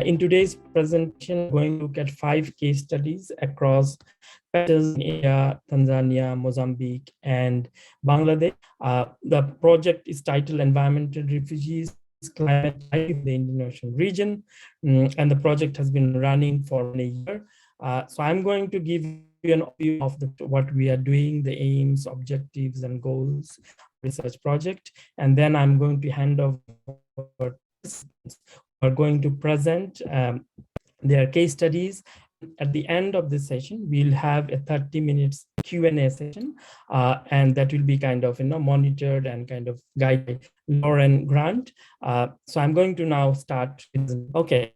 In today's presentation, I'm going to look at 5 case studies across patches in India, Tanzania, Mozambique, and Bangladesh. The project is titled Environmental Refugees, Climate Life in the Indian Ocean region, and the project has been running for a year. So I'm going to give you an overview of what we are doing, the aims, objectives, and goals research project, and then I'm going to hand over are going to present their case studies. At the end of this session, we'll have a 30 minutes Q&A session, and that will be kind of monitored and kind of guided by Lauren Grant. So I'm going to now start. Okay.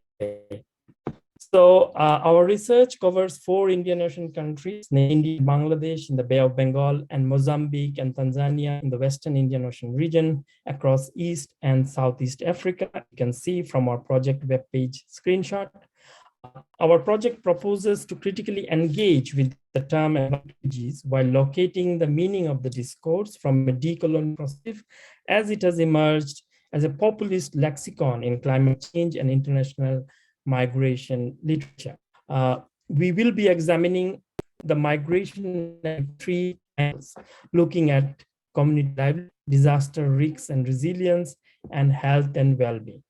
So our research covers 4 Indian Ocean countries, India, Bangladesh in the Bay of Bengal, and Mozambique and Tanzania in the Western Indian Ocean region across East and Southeast Africa. You can see from our project webpage screenshot. Our project proposes to critically engage with the term refugees while locating the meaning of the discourse from a decolonial perspective as it has emerged as a populist lexicon in climate change and international migration literature. We will be examining the migration in 3 angles, looking at community livelihood, disaster risks and resilience, and health and well-being.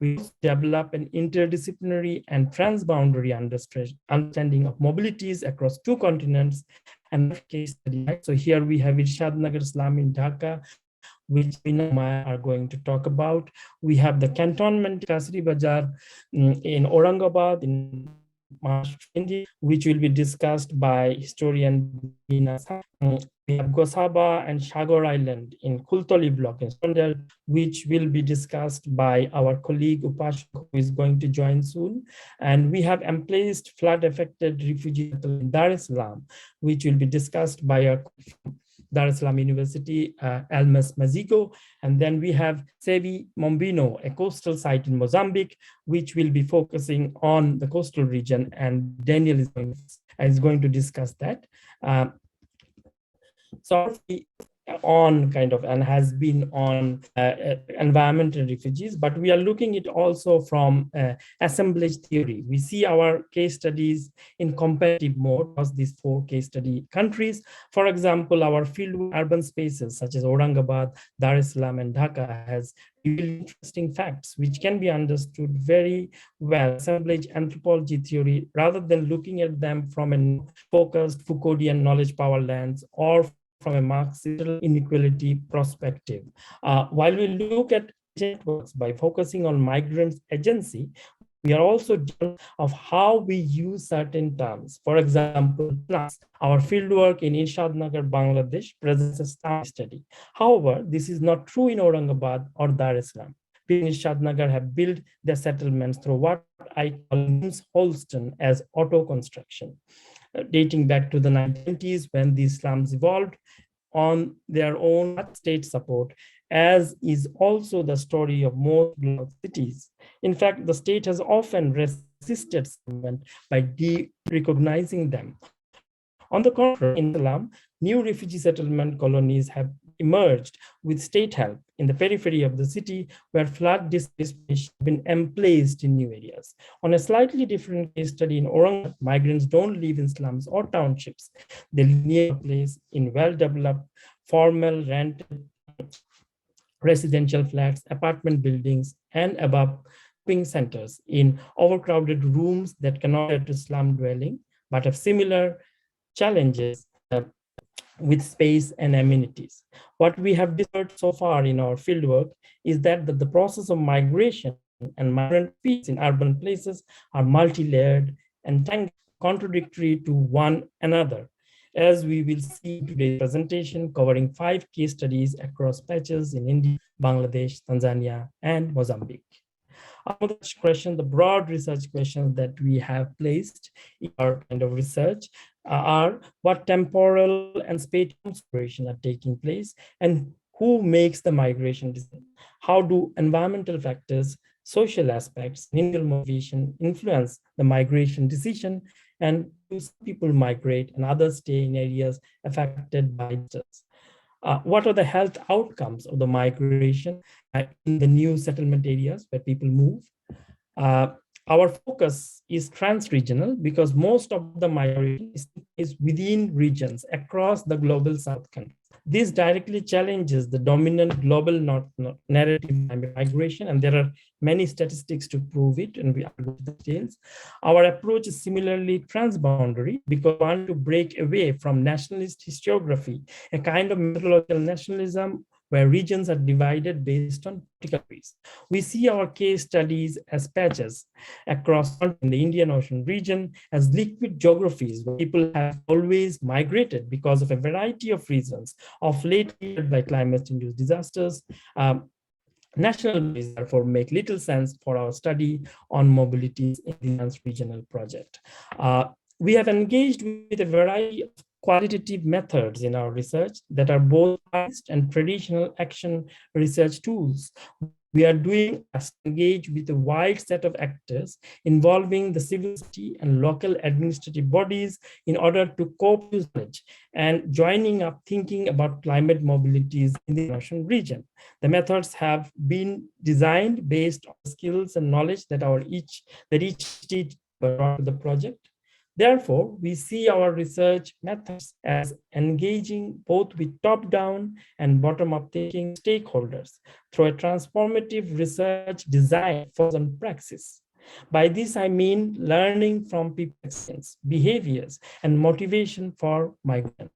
We develop an interdisciplinary and transboundary understanding of mobilities across 2 continents and case study. So here we have Irshad Nagar slum in Dhaka, which we are going to talk about. We have the cantonment Kasri Bazaar in Aurangabad in India, which will be discussed by historian Bina. We have Gosaba and Shagor Island in Kultoli block in Sondel, which will be discussed by our colleague Upash, who is going to join soon. And we have emplaced flood-affected refugees in Dar es Salaam, which will be discussed by our Dar es Salaam University, Almas Mazigo. And then we have Sevi Mombino, a coastal site in Mozambique, which will be focusing on the coastal region. And Daniel is going to discuss that. So on kind of and has been on environmental refugees, but we are looking at also from assemblage theory. We see our case studies in comparative mode across these 4 case study countries. For example, our field urban spaces such as Aurangabad, Dar es Salaam, and Dhaka has really interesting facts which can be understood very well. Assemblage anthropology theory, rather than looking at them from a focused Foucauldian knowledge power lens or from a Marxist inequality perspective. While we look at networks by focusing on migrants' agency, we are also dealing of how we use certain terms. For example, our fieldwork in Irshad Nagar, Bangladesh presents a star study. However, this is not true in Aurangabad or Dar es Salaam. People in Irshad Nagar have built their settlements through what I call Holston as auto construction, dating back to the 1990s when these slums evolved on their own state support, as is also the story of most cities. In fact, the state has often resisted settlement by de-recognizing them. On the contrary, in Islam, new refugee settlement colonies have emerged with state help in the periphery of the city where flood displaced have been emplaced in new areas. On a slightly different case study in Orang, migrants don't live in slums or townships. They live near a place in well-developed, formal, rented residential flats, apartment buildings, and above shopping centers in overcrowded rooms that cannot add to slum dwelling, but have similar challenges with space and amenities. What we have discovered so far in our fieldwork is that the process of migration and migrant fees in urban places are multi-layered and contradictory to one another, as we will see in today's presentation covering 5 case studies across patches in India, Bangladesh, Tanzania, and Mozambique. The broad research questions that we have placed in our kind of research are what temporal and spatial considerations are taking place and who makes the migration decision? How do environmental factors, social aspects, individual motivation influence the migration decision, and do some people migrate and others stay in areas affected by this? What are the health outcomes of the migration in the new settlement areas where people move? Our focus is transregional because most of the migration is within regions across the global south country. This directly challenges the dominant global narrative migration, and there are many statistics to prove it, and we are going to the details. Our approach is similarly transboundary because we want to break away from nationalist historiography, a kind of methodological nationalism where regions are divided based on political risk. We see our case studies as patches across in the Indian Ocean region as liquid geographies where people have always migrated because of a variety of reasons, of late by climate-induced disasters. National bodies therefore make little sense for our study on mobilities in the trans-regional project. We have engaged with a variety of qualitative methods in our research that are both biased and traditional action research tools. We are doing is engage with a wide set of actors involving the civil society and local administrative bodies in order to cope with knowledge and joining up thinking about climate mobilities in the ocean region. The methods have been designed based on skills and knowledge that each state brought to the project. Therefore, we see our research methods as engaging both with top-down and bottom-up thinking stakeholders through a transformative research design for some praxis. By this, I mean learning from people's experience, behaviors, and motivation for migrants.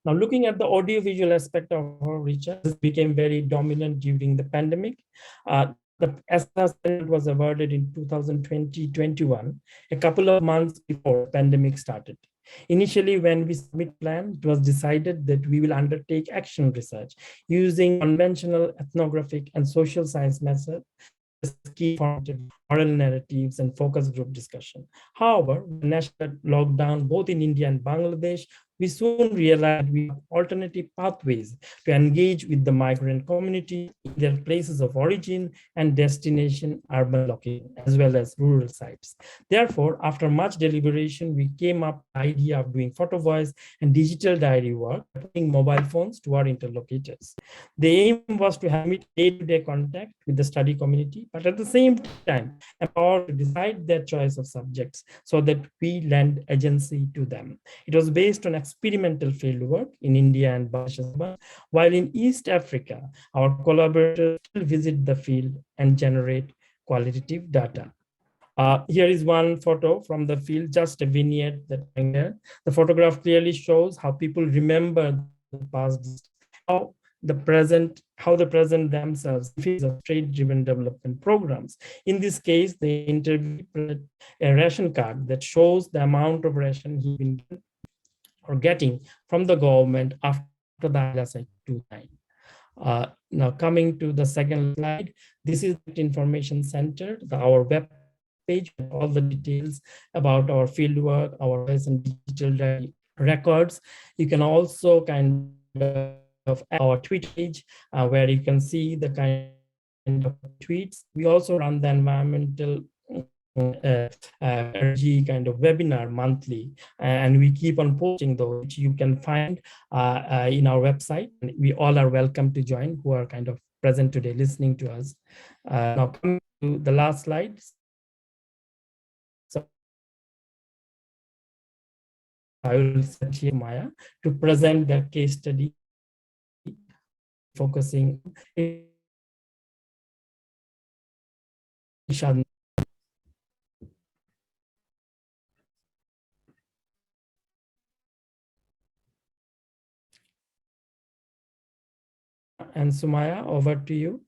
Now, looking at the audiovisual aspect of our research, this became very dominant during the pandemic. The SR was awarded in 2020-21, a couple of months before the pandemic started. Initially, when we submit plan, it was decided that we will undertake action research using conventional ethnographic and social science methods, key formative oral narratives and focus group discussion. However, the national lockdown, both in India and Bangladesh, we soon realized we have alternative pathways to engage with the migrant community in their places of origin and destination, urban location, as well as rural sites. Therefore, after much deliberation, we came up with the idea of doing photo voice and digital diary work, putting mobile phones to our interlocutors. The aim was to have day-to-day contact with the study community, but at the same time, empowered to decide their choice of subjects so that we lend agency to them. It was based on experimental fieldwork in India and Bangladesh, while in East Africa, our collaborators still visit the field and generate qualitative data. Here is one photo from the field, just a vignette that there. The photograph clearly shows how people remember the past, how the present themselves of trade-driven development programs. In this case, they interviewed a ration card that shows the amount of ration he's been or getting from the government after the ILSI 29. Now coming to the second slide, this is the information center, our web page with all the details about our fieldwork, our and digital records. You can also kind of our tweet page where you can see the kind of tweets. We also run the environmental energy kind of webinar monthly, and we keep on posting those, which you can find in our website. And we all are welcome to join who are kind of present today listening to us. Now coming to the last slide. So I will set here Maya to present the case study focusing and Sumaya, over to you.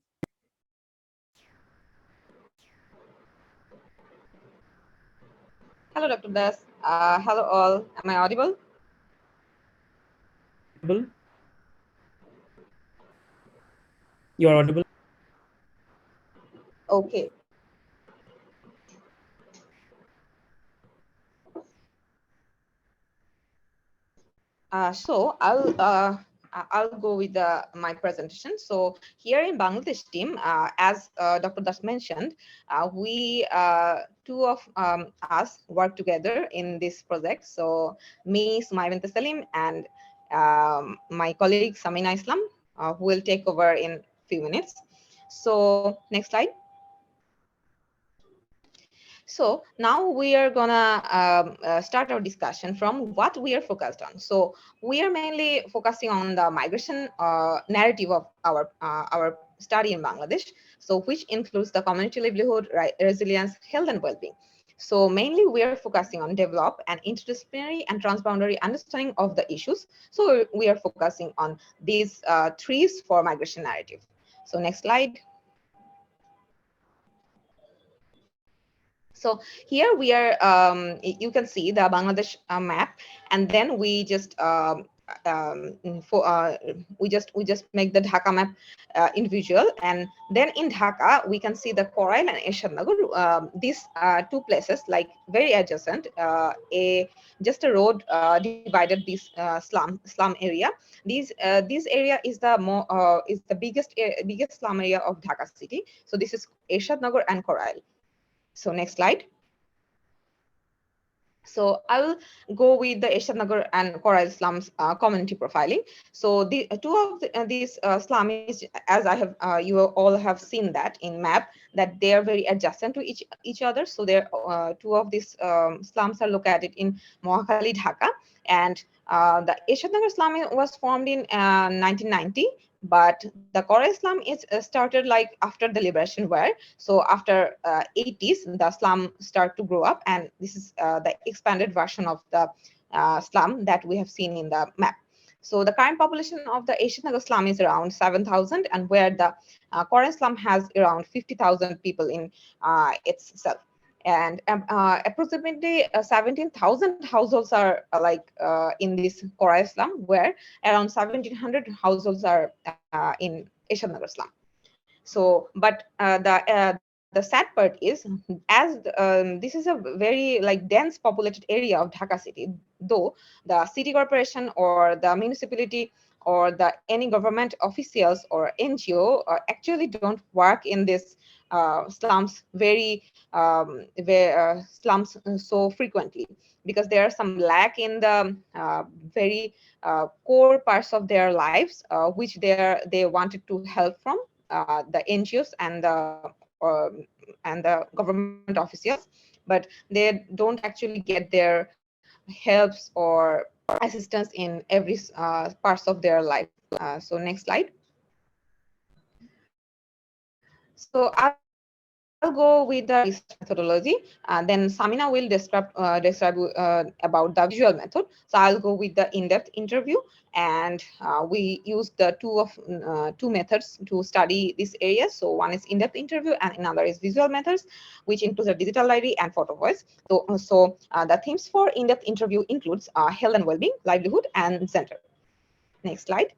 Hello, Dr. Das. Hello, all. Am I audible? You are audible. Okay. So I'll go with my presentation. So here in Bangladesh team, as Dr. Das mentioned, we two of us work together in this project. So me, Sumaya bint Salim, and my colleague Samina Islam, who will take over in a few minutes. So next slide. So now we are gonna start our discussion from what we are focused on. So we are mainly focusing on the migration narrative of our study in Bangladesh. So which includes the community livelihood, resilience, health, and well-being. So mainly we are focusing on develop an interdisciplinary and transboundary understanding of the issues. So we are focusing on these trees for migration narrative. So next slide. So here we are, you can see the Bangladesh map, and then we just we just make the Dhaka map individual, and then in Dhaka we can see the Korail and Eshadnagar. These two places, like very adjacent, a just a road divided this slum area. This area is the biggest slum area of Dhaka city. So this is Eshadnagar and Korail. So next slide. So I will go with the Eshadnagar and Coral slums community profiling. So the two of these slums, as I have, you all have seen that in map, that they are very adjacent to each other. So there, two of these slums are located in Mohakali, Dhaka, and the Eshadnagar slum was formed in 1990. But the Coral slum is started like after the liberation war. So after 80s, the slum start to grow up, and this is the expanded version of the slum that we have seen in the map. So the current population of the Asian Nagar slum is around 7,000, and where the Korean slum has around 50,000 people in itself. And approximately 17,000 households are in this Korea slum, where around 1,700 households are in Asian Nagar slum. So, but the sad part is, as this is a very like dense populated area of Dhaka city, though the city corporation or the municipality or the any government officials or NGO actually don't work in this slums slums so frequently, because there are some lack in the very core parts of their lives, which they wanted to help from the NGOs and the government officials, but they don't actually get their helps or assistance in every parts of their life. So next slide. So I'll go with the research methodology. Then Samina will describe about the visual method. So I'll go with the in-depth interview, and we use the two methods to study this area. So one is in-depth interview, and another is visual methods, which includes a digital diary and photo voice. So the themes for in-depth interview includes health and well-being, livelihood, and center. Next slide.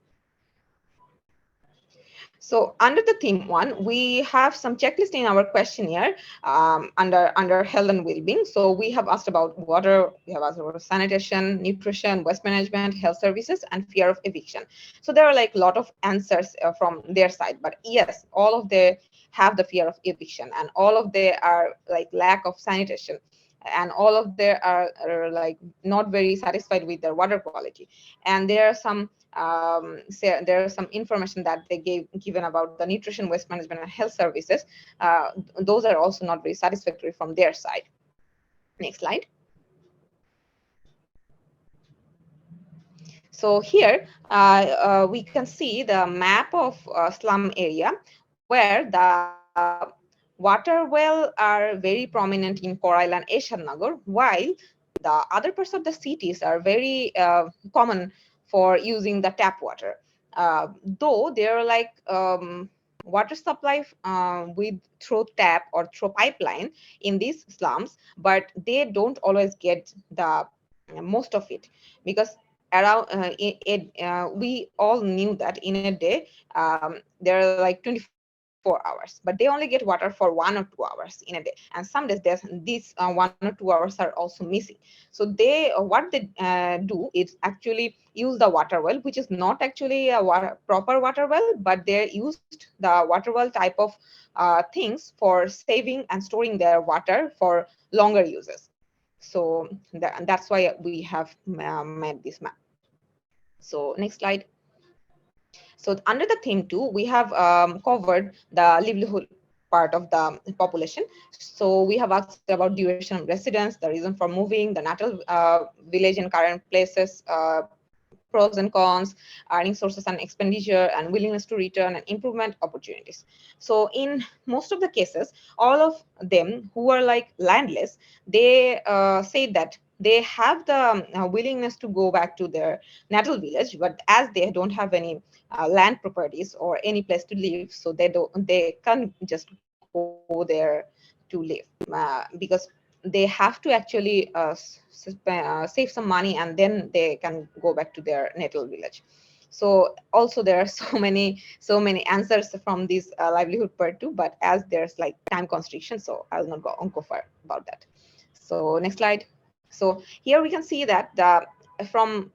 So under the theme one, we have some checklist in our questionnaire under health and well-being. So we have asked about water, we have asked about sanitation, nutrition, waste management, health services, and fear of eviction. So there are like a lot of answers from their side, but yes, all of they have the fear of eviction, and all of they are like lack of sanitation, and all of they are like not very satisfied with their water quality. And there are some there are some information that they given about the nutrition, waste management, and health services. Those are also not very satisfactory from their side. Next slide. So here we can see the map of slum area, where the water well are very prominent in Korail and Eshadnagar, while the other parts of the cities are very common for using the tap water. Though they are like water supply with through tap or through pipeline in these slums, but they don't always get the most of it, because around we all knew that in a day there are like 24 hours, but they only get water for 1 or 2 hours in a day, and some days these 1 or 2 hours are also missing. So they what they do is actually use the water well, which is not actually a proper water well, but they used the water well type of things for saving and storing their water for longer uses. So that's why we have made this map. So next slide. So under the theme 2, we have covered the livelihood. part of the population. So we have asked about duration of residence, the reason for moving, the natal village and current places, pros and cons, earning sources and expenditure, and willingness to return and improvement opportunities. So in most of the cases, all of them who are like landless, they say that they have the willingness to go back to their natal village, but as they don't have any land properties or any place to live, so they can't just go there to live because they have to actually save some money and then they can go back to their natal village. So also there are so many answers from this livelihood part too, but as there's like time constriction, so I'll not go far about that. So next slide. So here we can see that from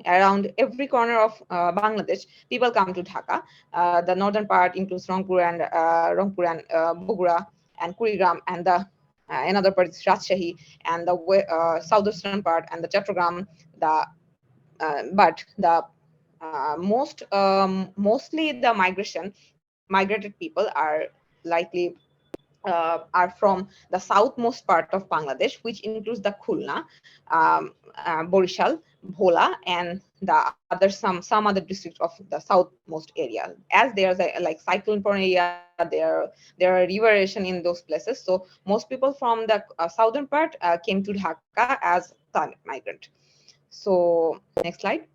around every corner of Bangladesh, people come to Dhaka. The northern part includes Rangpur and Bogura and Kurigram, and the another part is Rajshahi, and the southeastern part and the Chattogram. The but the mostly the migrated people are likely are from the southmost part of Bangladesh, which includes the Khulna, Borishal, Bhola, and the other some other districts of the southmost area. As there's a like cyclone prone area, there are river in those places. So most people from the southern part came to Dhaka as climate migrant. So next slide.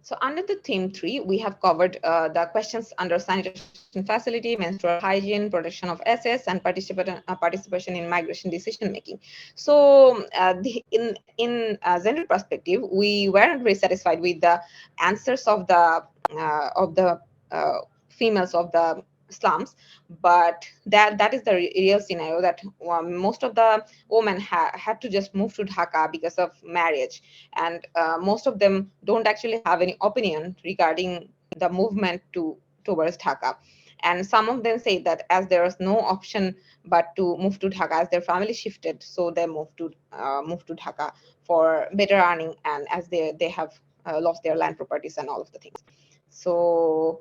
So under the theme 3, we have covered the questions under sanitation facility, menstrual hygiene, protection of assets, and participation in migration decision making. So in gender perspective, we weren't very satisfied with the answers of the females of the slums, but that is the real scenario, that most of the women had to just move to Dhaka because of marriage, and most of them don't actually have any opinion regarding the movement towards Dhaka. And some of them say that as there was no option but to move to Dhaka, as their family shifted, so they moved to Dhaka for better earning, and as they have lost their land properties and all of the things. So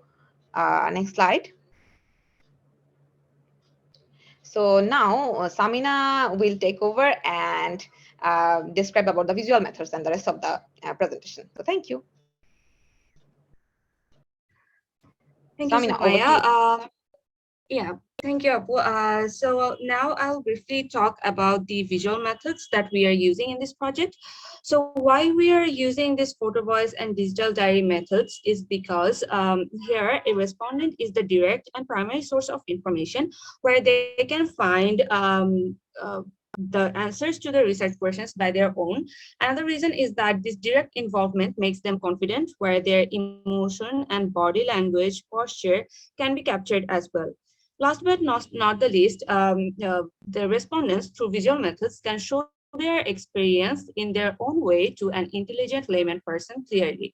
next slide. So now Samina will take over and describe about the visual methods and the rest of the presentation. So thank you. Thank you, Samina, over to you. Sumaya. Yeah, thank you, Apu. So now I'll briefly talk about the visual methods that we are using in this project. So why we are using this photo voice and digital diary methods is because here a respondent is the direct and primary source of information where they can find the answers to the research questions by their own. Another reason is that this direct involvement makes them confident, where their emotion and body language posture can be captured as well. Last but not the least, the respondents through visual methods can show their experience in their own way to an intelligent layman person clearly.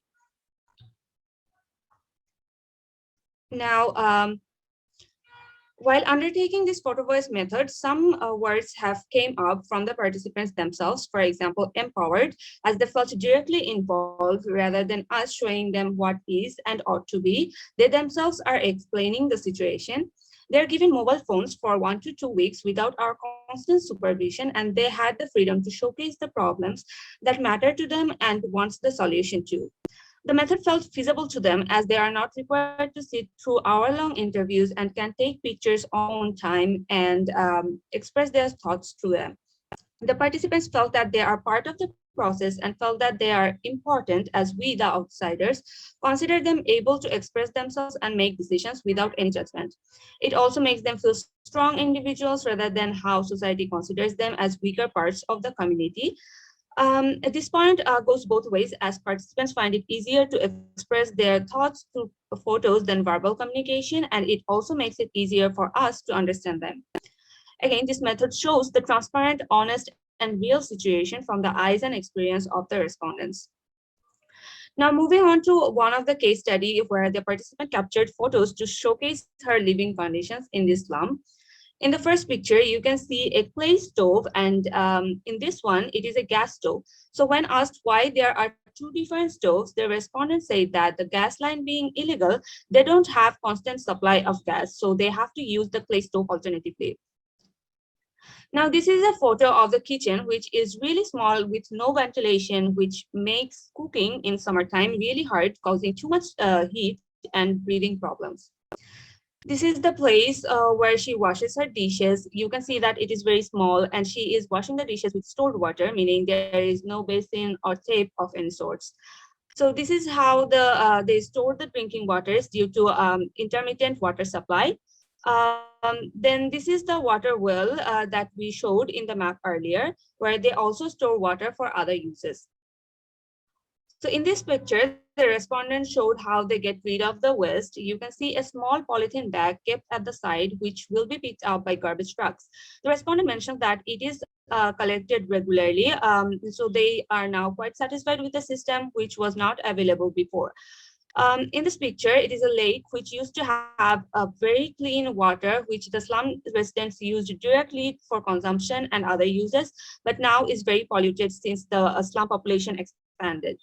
Now, while undertaking this photo voice method, some words have came up from the participants themselves, for example, empowered, as they felt directly involved rather than us showing them what is and ought to be. They themselves are explaining the situation. They're given mobile phones for 1 to 2 weeks without our constant supervision, and they had the freedom to showcase the problems that matter to them and wants the solution to. The method felt feasible to them as they are not required to sit through hour-long interviews and can take pictures on time and express their thoughts through them. The participants felt that they are part of the process and felt that they are important as we, the outsiders, consider them able to express themselves and make decisions without any judgment. It also makes them feel strong individuals rather than how society considers them as weaker parts of the community. This point goes both ways, as participants find it easier to express their thoughts through photos than verbal communication, and it also makes it easier for us to understand them. Again, this method shows the transparent, honest, and real situation from the eyes and experience of the respondents. Now, moving on to one of the case study where the participant captured photos to showcase her living conditions in this slum. In the first picture, you can see a clay stove, and in this one, it is a gas stove. So when asked why there are two different stoves, the respondents say that the gas line being illegal, they don't have constant supply of gas, so they have to use the clay stove alternatively. Now, this is a photo of the kitchen, which is really small with no ventilation, which makes cooking in summertime really hard, causing too much heat and breathing problems. This is the place where she washes her dishes. You can see that it is very small, and she is washing the dishes with stored water, meaning there is no basin or tape of any sorts. So this is how they store the drinking waters due to intermittent water supply. Then this is the water well that we showed in the map earlier, where they also store water for other uses. So in this picture, the respondents showed how they get rid of the waste. You can see a small polythene bag kept at the side, which will be picked up by garbage trucks. The respondent mentioned that it is collected regularly. So they are now quite satisfied with the system, which was not available before. In this picture, it is a lake which used to have a very clean water, which the slum residents used directly for consumption and other uses, but now is very polluted since the slum population expanded.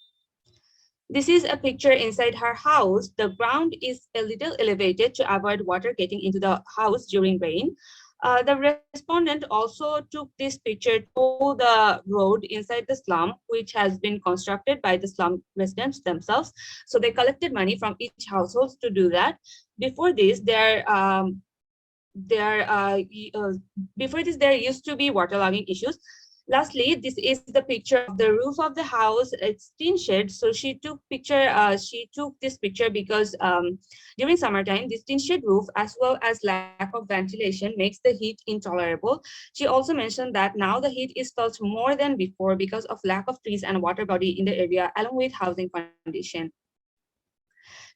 This is a picture inside her house. The ground is a little elevated to avoid water getting into the house during rain. The respondent also took this picture to the road inside the slum, which has been constructed by the slum residents themselves. So they collected money from each household to do that. Before this, before this, there used to be waterlogging issues. Lastly, this is the picture of the roof of the house. It's tin shed. So she took this picture because during summertime, this tin shed roof, as well as lack of ventilation, makes the heat intolerable. She also mentioned that now the heat is felt more than before because of lack of trees and water body in the area, along with housing condition.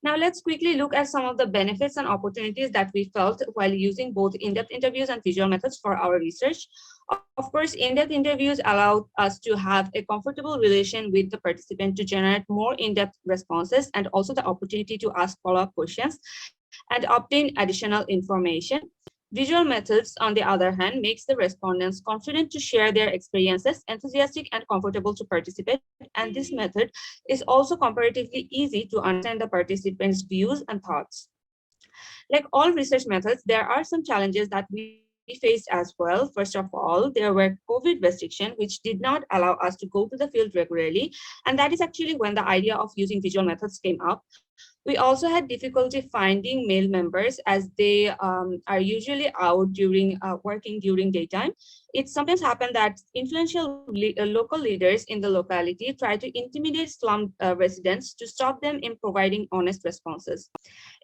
Now let's quickly look at some of the benefits and opportunities that we felt while using both in-depth interviews and visual methods for our research. Of course, in-depth interviews allowed us to have a comfortable relation with the participant to generate more in-depth responses, and also the opportunity to ask follow-up questions and obtain additional information. Visual methods, on the other hand, makes the respondents confident to share their experiences, enthusiastic and comfortable to participate, and this method is also comparatively easy to understand the participants' views and thoughts. Like all research methods, there are some challenges that we faced as well. First of all, there were COVID restrictions, which did not allow us to go to the field regularly. And that is actually when the idea of using visual methods came up. We also had difficulty finding male members as they are usually out during working during daytime. It sometimes happened that influential local leaders in the locality try to intimidate slum residents to stop them in providing honest responses.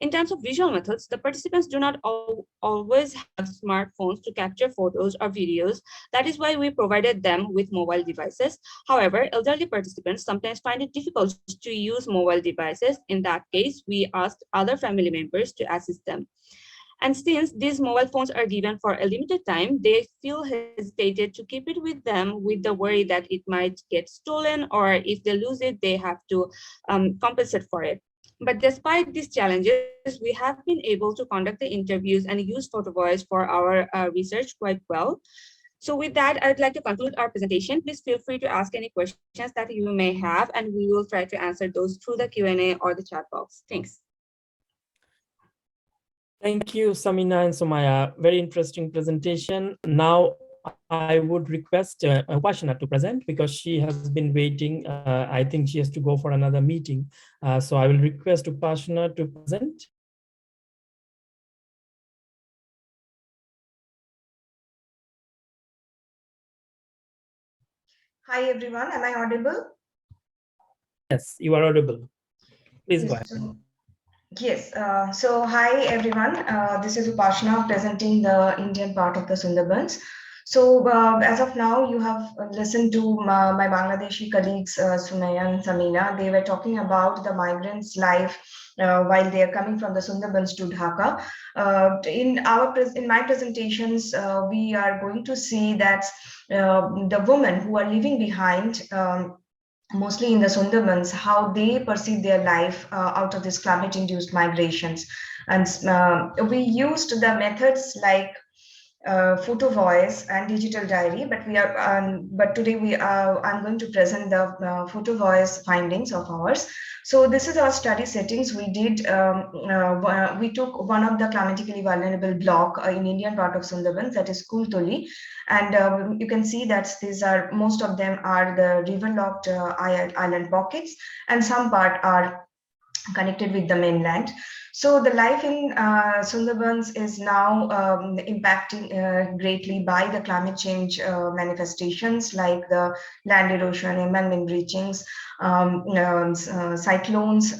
In terms of visual methods, the participants do not always have smartphones to capture photos or videos. That is why we provided them with mobile devices. However, elderly participants sometimes find it difficult to use mobile devices. In that case, we asked other family members to assist them. And since these mobile phones are given for a limited time, they feel hesitated to keep it with them with the worry that it might get stolen, or if they lose it, they have to compensate for it. But despite these challenges, we have been able to conduct the interviews and use photo voice for our research quite well. So with that, I would like to conclude our presentation. Please feel free to ask any questions that you may have, and we will try to answer those through the Q&A or the chat box. Thanks. Thank you, Samina and Somaya. Very interesting presentation. Now, I would request Gobeshona to present because she has been waiting. I think she has to go for another meeting. So I will request Gobeshona to present. Hi everyone, am I audible? Yes, you are audible. Please go ahead. Yes, so hi everyone, this is Upashna presenting the Indian part of the Sundarbans. So as of now, you have listened to my Bangladeshi colleagues, Sumaya and Samina. They were talking about the migrants' life while they are coming from the Sundarbans to Dhaka. In my presentations, we are going to see that the women who are leaving behind, mostly in the Sundarbans, how they perceive their life out of these climate-induced migrations. And we used the methods like photo voice and digital diary, but today I'm going to present the photo voice findings of ours. So this is our study settings. We did we took one of the climatically vulnerable block in Indian part of Sundarbans, that is Kultoli, and you can see that most of them are the river locked island pockets, and some part are connected with the mainland. So the life in Sundarbans is now impacting greatly by the climate change manifestations like the land erosion, embankment breachings, cyclones,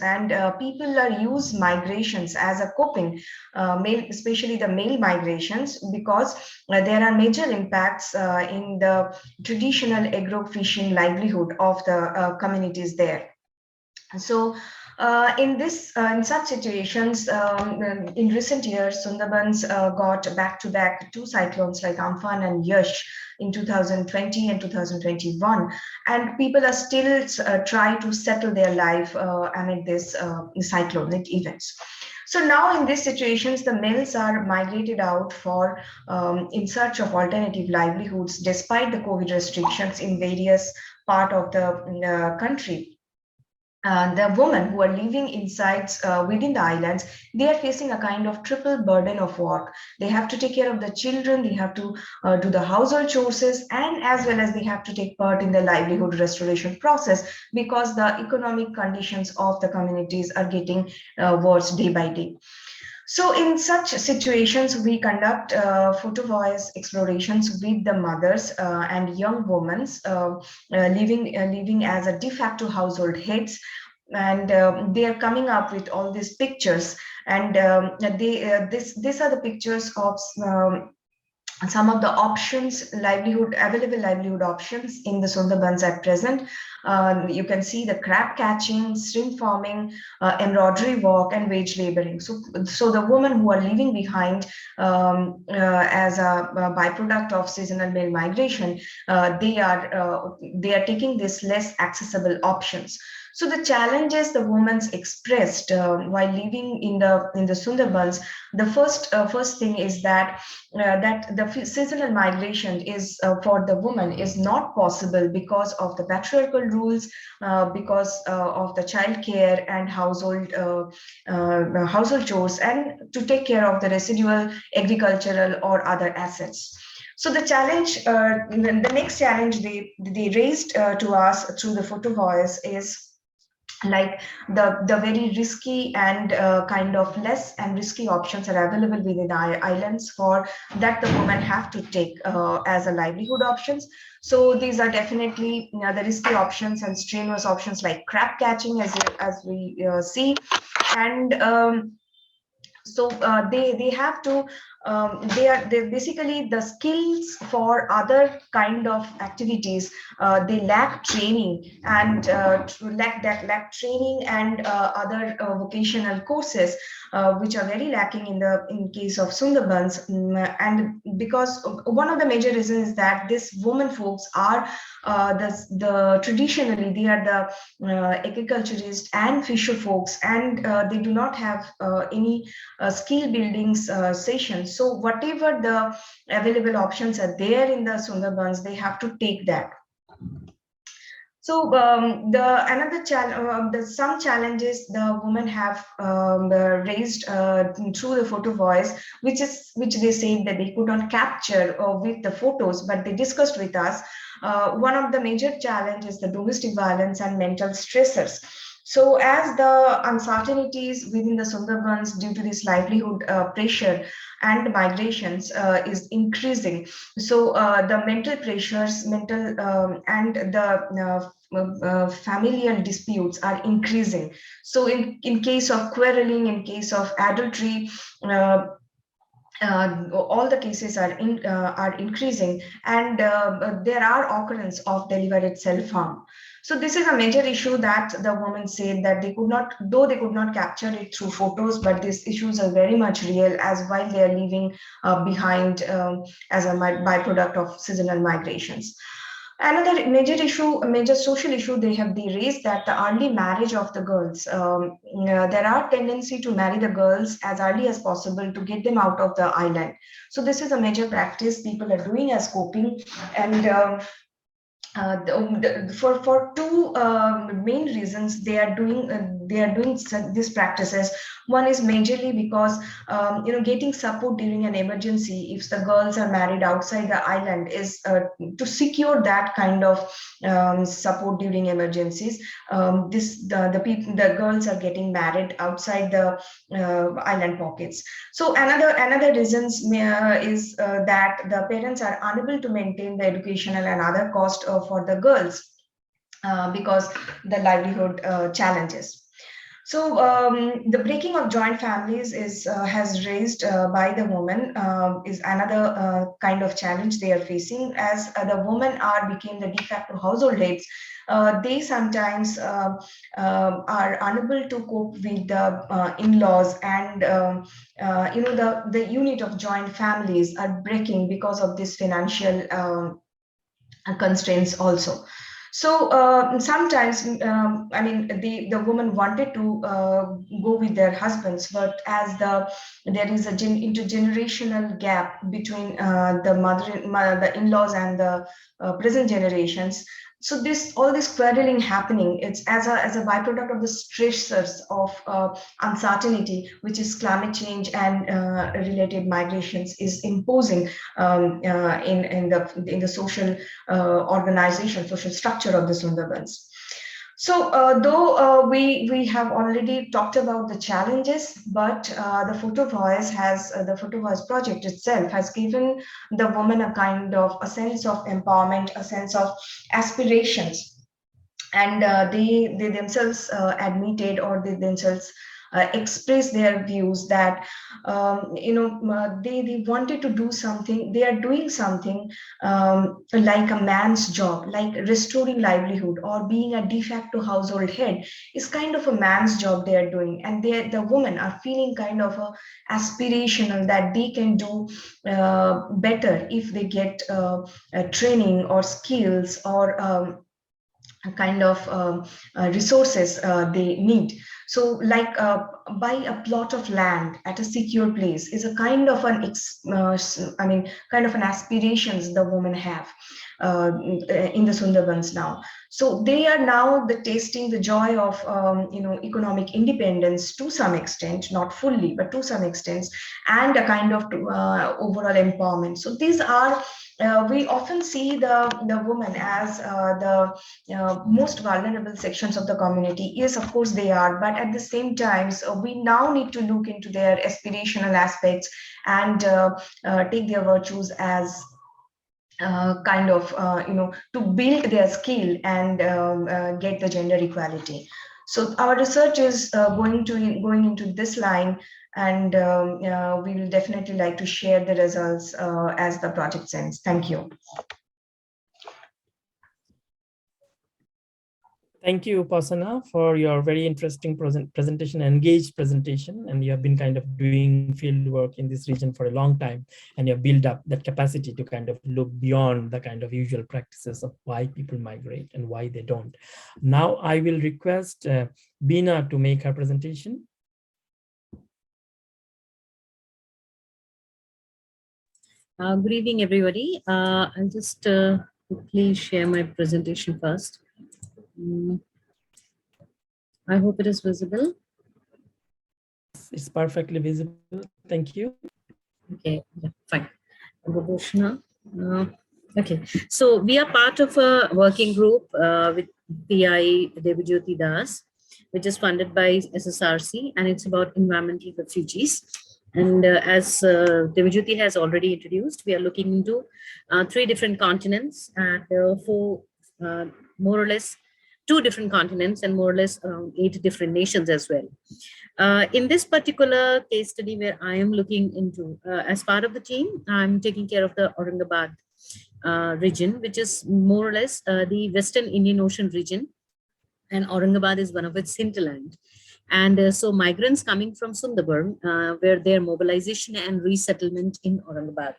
and people are use migrations as a coping, especially the male migrations, because there are major impacts in the traditional agro-fishing livelihood of the communities there. So in such situations, in recent years, Sundarbans got back-to-back two cyclones like Amphan and Yash in 2020 and 2021, and people are still trying to settle their life amid this cyclonic events. So now in these situations, the males are migrated out for in search of alternative livelihoods despite the COVID restrictions in various part of the country. The women who are living inside within the islands, they are facing a kind of triple burden of work. They have to take care of the children, they have to do the household chores, and as well as they have to take part in the livelihood restoration process, because the economic conditions of the communities are getting worse day by day. So in such situations, we conduct photo voice explorations with the mothers and young women living as a de facto household heads, and they are coming up with all these pictures, and these are the pictures of some of the options, available livelihood options in the Sundarbans at present. You can see the crab catching, shrimp farming, embroidery work, and wage laboring. So the women who are leaving behind as a byproduct of seasonal male migration, they are taking these less accessible options. So the challenges the women's expressed while living in the Sundarbans, the first thing is that the seasonal migration is for the woman is not possible because of the patriarchal rules, because of the child care and household chores, and to take care of the residual agricultural or other assets. So the challenge, the next challenge they raised to us through the photo voice is like the very risky and kind of less and risky options are available within the islands for that the women have to take as a livelihood options. So these are definitely the risky options and strenuous options like crab catching, as we see, and so they have to they basically the skills for other kind of activities, they lack training and lack training and other vocational courses which are very lacking in case of Sundarbans, and because one of the major reasons is that these women folks are traditionally they are the agriculturists and fisher folks, and they do not have any skill building sessions. So whatever the available options are there in the Sundarbans, they have to take that. So some challenges the women have raised through the photo voice, which they said that they could not capture with the photos, but they discussed with us. One of the major challenges is the domestic violence and mental stressors. So as the uncertainties within the Sundarbans due to this livelihood pressure and migrations is increasing, so the mental pressures, and the familial disputes are increasing. So in case of quarreling, in case of adultery, all the cases are increasing, and there are occurrence of deliberate self-harm. So this is a major issue that the women said that they could not capture it through photos, but these issues are very much real as while they are leaving behind as a byproduct of seasonal migrations. Another major social issue they raised that the early marriage of the girls. There are tendency to marry the girls as early as possible to get them out of the island. So this is a major practice people are doing as coping, and for two main reasons they are doing these practices. One is majorly because getting support during an emergency if the girls are married outside the island is to secure that kind of support during emergencies. The girls are getting married outside the island pockets. So another reasons is that the parents are unable to maintain the educational and other cost for the girls because the livelihood challenges. So the breaking of joint families has raised by the woman is another kind of challenge they are facing, as the women became the de facto household heads. They sometimes are unable to cope with the in-laws, and the unit of joint families are breaking because of this financial constraints also. So sometimes, the woman wanted to go with their husbands, but as there is a intergenerational gap between the in-laws and the present generations. So all this quarreling happening, it's as a byproduct of the stressors of uncertainty, which is climate change and related migrations, is imposing in the social organization, social structure of the Sundarbans. So though we have already talked about the challenges, but the Photo Voice project itself has given the woman a kind of a sense of empowerment, a sense of aspirations, and they themselves admitted, or they themselves express their views that they wanted to do something. They are doing something like a man's job, like restoring livelihood or being a de facto household head is kind of a man's job they are doing, and the women are feeling kind of aspirational that they can do better if they get training or skills or a kind of resources they need. So like buy a plot of land at a secure place is a kind of kind of an aspirations the women have in the Sundarbans now. So they are now tasting the joy of economic independence to some extent, not fully, but to some extent, and a kind of overall empowerment. So these are we often see the women as the most vulnerable sections of the community. Yes, of course they are, but at the same time, we now need to look into their aspirational aspects and take their virtues as to build their skill and get the gender equality. So our research is going into this line, and we will definitely like to share the results as the project ends. Thank you. Thank you, Upasana, for your very interesting presentation, engaged presentation. And you have been kind of doing field work in this region for a long time, and you have built up that capacity to kind of look beyond the kind of usual practices of why people migrate and why they don't. Now I will request Bina to make her presentation. Good evening, everybody. I'll just quickly share my presentation first. I hope it is visible. It's perfectly visible. Thank you. Okay, yeah, fine. Gobeshona. Okay, so we are part of a working group with PI Devajyoti Das, which is funded by SSRC, and it's about environmental refugees. And as Devajyoti has already introduced, we are looking into 3 different continents and more or less 2 different continents and more or less around 8 different nations as well. In this particular case study where I am looking into, as part of the team, I'm taking care of the Aurangabad region, which is more or less the Western Indian Ocean region, and Aurangabad is one of its hinterland. And so migrants coming from Sundarban, where their mobilization and resettlement in Aurangabad.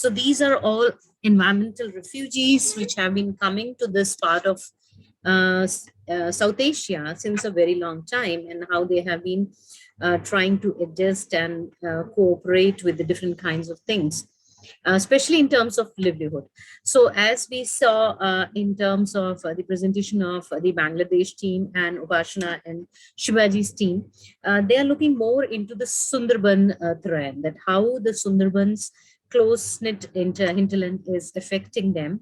So these are all environmental refugees which have been coming to this part of South Asia since a very long time, and how they have been trying to adjust and cooperate with the different kinds of things, especially in terms of livelihood. So as we saw in terms of the presentation of the Bangladesh team and Upashana and Shivaji's team, they are looking more into the Sundarban terrain, that how the Sundarbans close-knit hinterland is affecting them,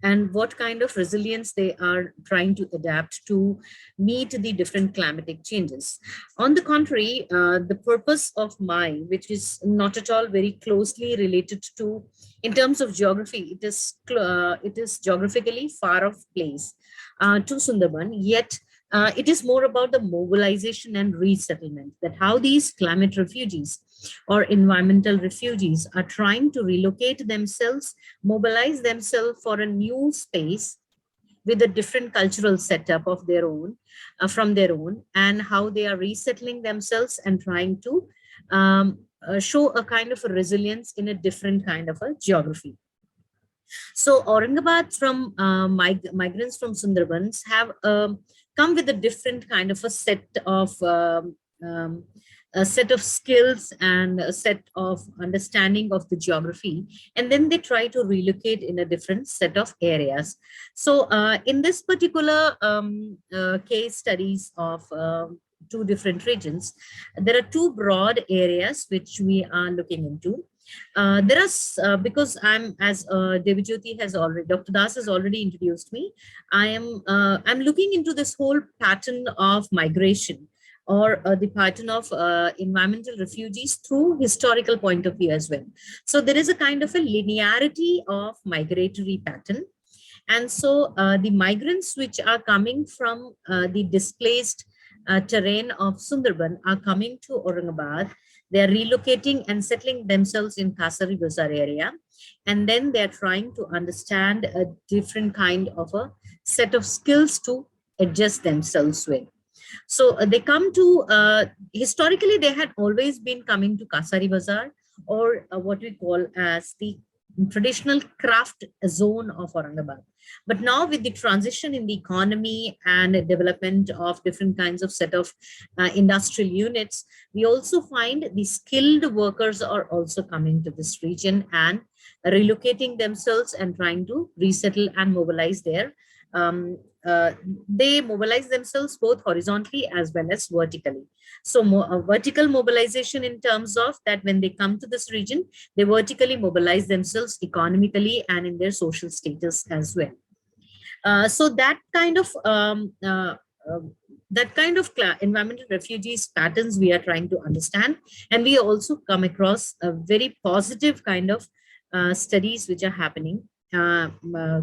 and what kind of resilience they are trying to adapt to meet the different climatic changes. On the contrary, the purpose of MI, which is not at all very closely related to, in terms of geography, it is geographically far off place to Sundarban, yet it is more about the mobilization and resettlement, that how these climate refugees or environmental refugees are trying to relocate themselves, mobilize themselves for a new space with a different cultural setup of their own, from their own, and how they are resettling themselves and trying to show a kind of a resilience in a different kind of a geography. So Aurangabad from migrants from Sundarbans have come with a different kind of a set of skills and a set of understanding of the geography, and then they try to relocate in a different set of areas. So in this particular case studies of two different regions, there are two broad areas which we are looking into. Because as Devajyoti has already, Dr. Das has already introduced me, I'm looking into this whole pattern of migration, or the pattern of environmental refugees through historical point of view as well. So there is a kind of a linearity of migratory pattern. And so the migrants which are coming from the displaced terrain of Sundarban are coming to Aurangabad. They are relocating and settling themselves in Kasari Bazar area. And then they're trying to understand a different kind of a set of skills to adjust themselves with. So they come to, historically, they had always been coming to Kasari Bazar, or what we call as the traditional craft zone of Aurangabad. But now with the transition in the economy and development of different kinds of set of industrial units, we also find the skilled workers are also coming to this region and relocating themselves and trying to resettle and mobilize their they mobilize themselves both horizontally as well as vertically. So vertical mobilization in terms of that when they come to this region, they vertically mobilize themselves economically and in their social status as well. So that kind of environmental refugees patterns we are trying to understand, and we also come across a very positive kind of studies which are happening,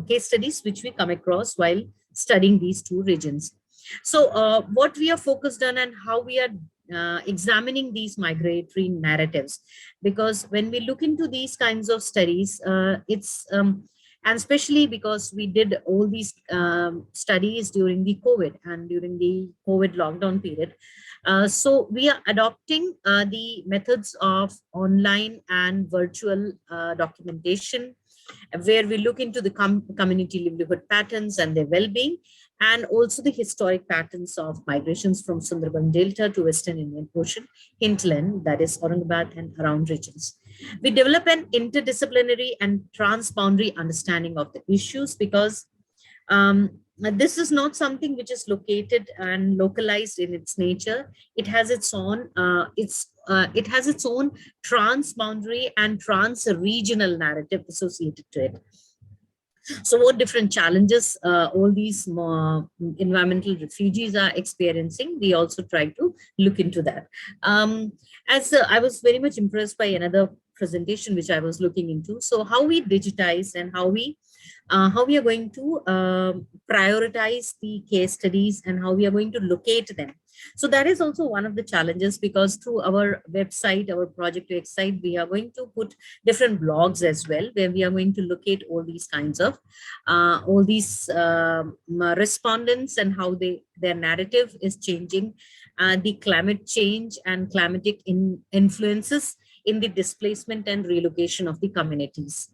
case studies which we come across while studying these two regions. So what we are focused on and how we are examining these migratory narratives, because when we look into these kinds of studies, and especially because we did all these studies during the COVID and during the COVID lockdown period. So we are adopting the methods of online and virtual documentation, where we look into the community livelihood patterns and their well-being, and also the historic patterns of migrations from Sundarban Delta to Western Indian Ocean hinterland, that is Aurangabad and around regions. We develop an interdisciplinary and transboundary understanding of the issues, because this is not something which is located and localized in its nature. It has its own transboundary and trans-regional narrative associated to it. So what different challenges all these environmental refugees are experiencing, we also try to look into that. I was very much impressed by another presentation which I was looking into. So how we digitize and how we are going to prioritize the case studies and how we are going to locate them. So that is also one of the challenges, because through our website, our Project UX site, we are going to put different blogs as well, where we are going to locate all these kinds of respondents and how their narrative is changing, the climate change and climatic influences in the displacement and relocation of the communities.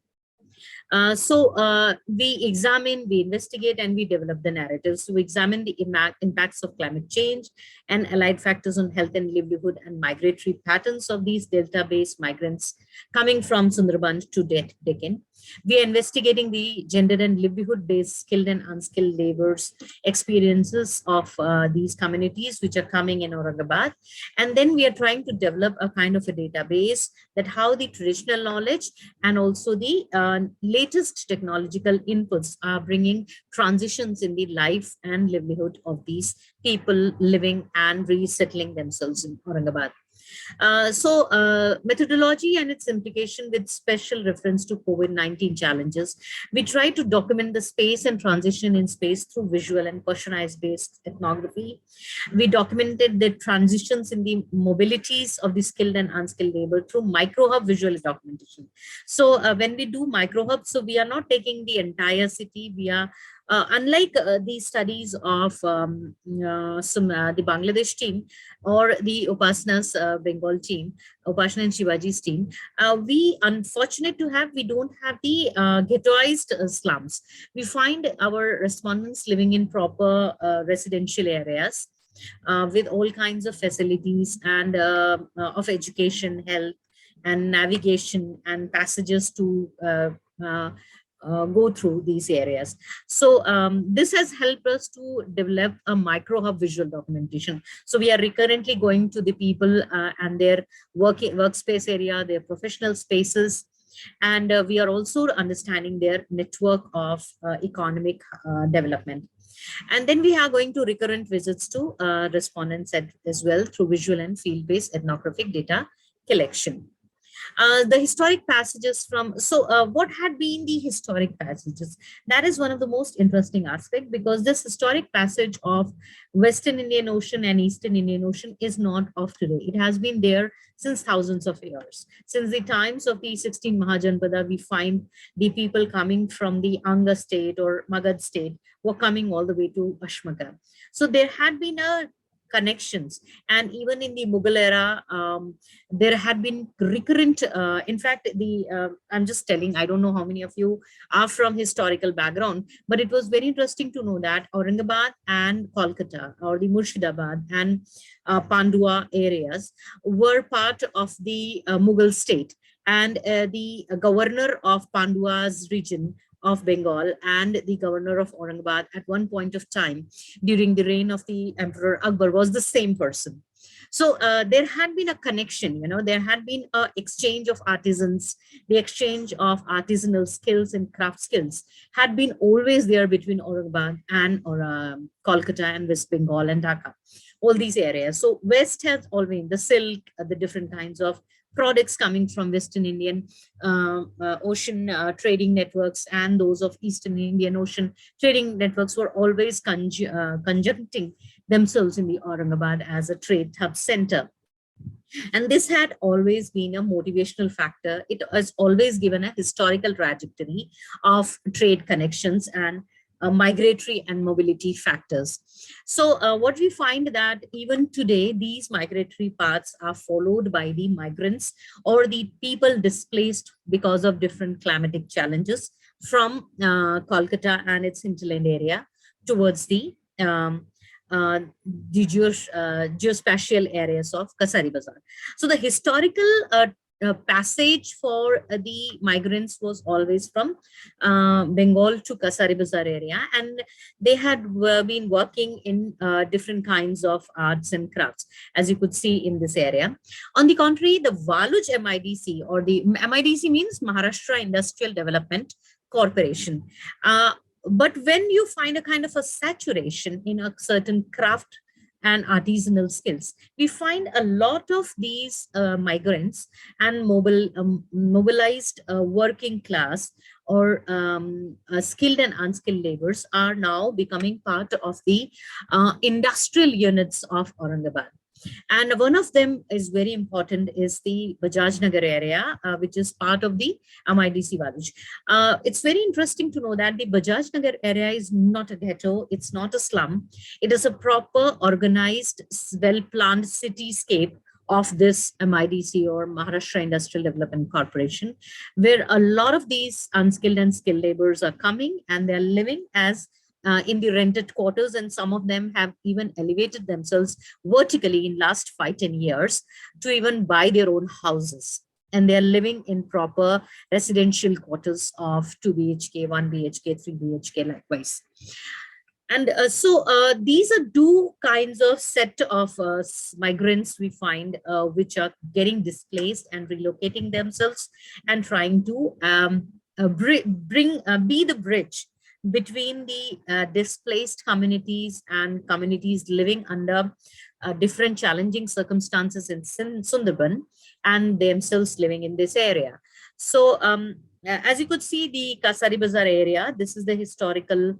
We examine, we investigate, and we develop the narratives to examine the impacts of climate change and allied factors on health and livelihood and migratory patterns of these delta-based migrants coming from Sundarban to Deccan. We are investigating the gender and livelihood-based skilled and unskilled laborers experiences of these communities which are coming in Aurangabad. And then we are trying to develop a kind of a database that how the traditional knowledge and also the latest technological inputs are bringing transitions in the life and livelihood of these people living and resettling themselves in Aurangabad. Methodology and its implication with special reference to COVID-19 challenges. We try to document the space and transition in space through visual and questionnaire based ethnography. We documented the transitions in the mobilities of the skilled and unskilled labor through micro-hub visual documentation. So when we do micro-hubs, so we are not taking the entire city, we are unlike the studies of the Bangladesh team or the Upasana's Bengal team, Upasana and Shivaji's team, we unfortunate to have, we don't have the ghettoized slums. We find our respondents living in proper residential areas with all kinds of facilities and of education, health, and navigation and passages to go through these areas. So this has helped us to develop a micro hub visual documentation. So we are recurrently going to the people and their workspace area, their professional spaces, and we are also understanding their network of economic development. And then we are going to recurrent visits to respondents as well through visual and field-based ethnographic data collection. The historic passages from, what had been the historic passages? That is one of the most interesting aspects, because this historic passage of Western Indian Ocean and Eastern Indian Ocean is not of today. It has been there since thousands of years. Since the times of the 16 Mahajanpada, we find the people coming from the Anga state or Magad state were coming all the way to Ashmaka. So there had been a connections, and even in the Mughal era there had been recurrent in fact I'm just telling, I don't know how many of you are from historical background, but it was very interesting to know that Aurangabad and Kolkata or the Murshidabad and Pandua areas were part of the Mughal state, and the governor of Pandua's region of Bengal and the governor of Aurangabad at one point of time during the reign of the Emperor Akbar was the same person. So there had been a connection, there had been an exchange of artisans, the exchange of artisanal skills and craft skills had been always there between Aurangabad and Kolkata and West Bengal and Dhaka, all these areas. So West has always the silk, the different kinds of products coming from Western Indian Ocean trading networks and those of Eastern Indian Ocean trading networks were always conjuncting themselves in the Aurangabad as a trade hub center. And this had always been a motivational factor. It has always given a historical trajectory of trade connections and migratory and mobility factors. So what we find that even today, these migratory paths are followed by the migrants or the people displaced because of different climatic challenges from Kolkata and its hinterland area towards the geospatial areas of Kasari Bazar. So the historical passage for the migrants was always from Bengal to Kasari Bazar area, and they had been working in different kinds of arts and crafts, as you could see in this area. On the contrary, the Waluj MIDC, or the MIDC means Maharashtra Industrial Development Corporation. But when you find a kind of a saturation in a certain craft and artisanal skills, we find a lot of these migrants and mobilized working class or skilled and unskilled laborers are now becoming part of the industrial units of Aurangabad. And one of them is very important is the Bajaj Nagar area, which is part of the MIDC Waluj. It's very interesting to know that the Bajaj Nagar area is not a ghetto, it's not a slum. It is a proper, organized, well-planned cityscape of this MIDC, or Maharashtra Industrial Development Corporation, where a lot of these unskilled and skilled laborers are coming, and they're living as in the rented quarters, and some of them have even elevated themselves vertically in last 5-10 years to even buy their own houses, and they're living in proper residential quarters of 2 BHK, 1 BHK, 3 BHK likewise. And these are two kinds of set of migrants we find, which are getting displaced and relocating themselves and trying to be the bridge between the displaced communities and communities living under different challenging circumstances in Sundarban and themselves living in this area. So as you could see, the Kasari Bazar area, this is the historical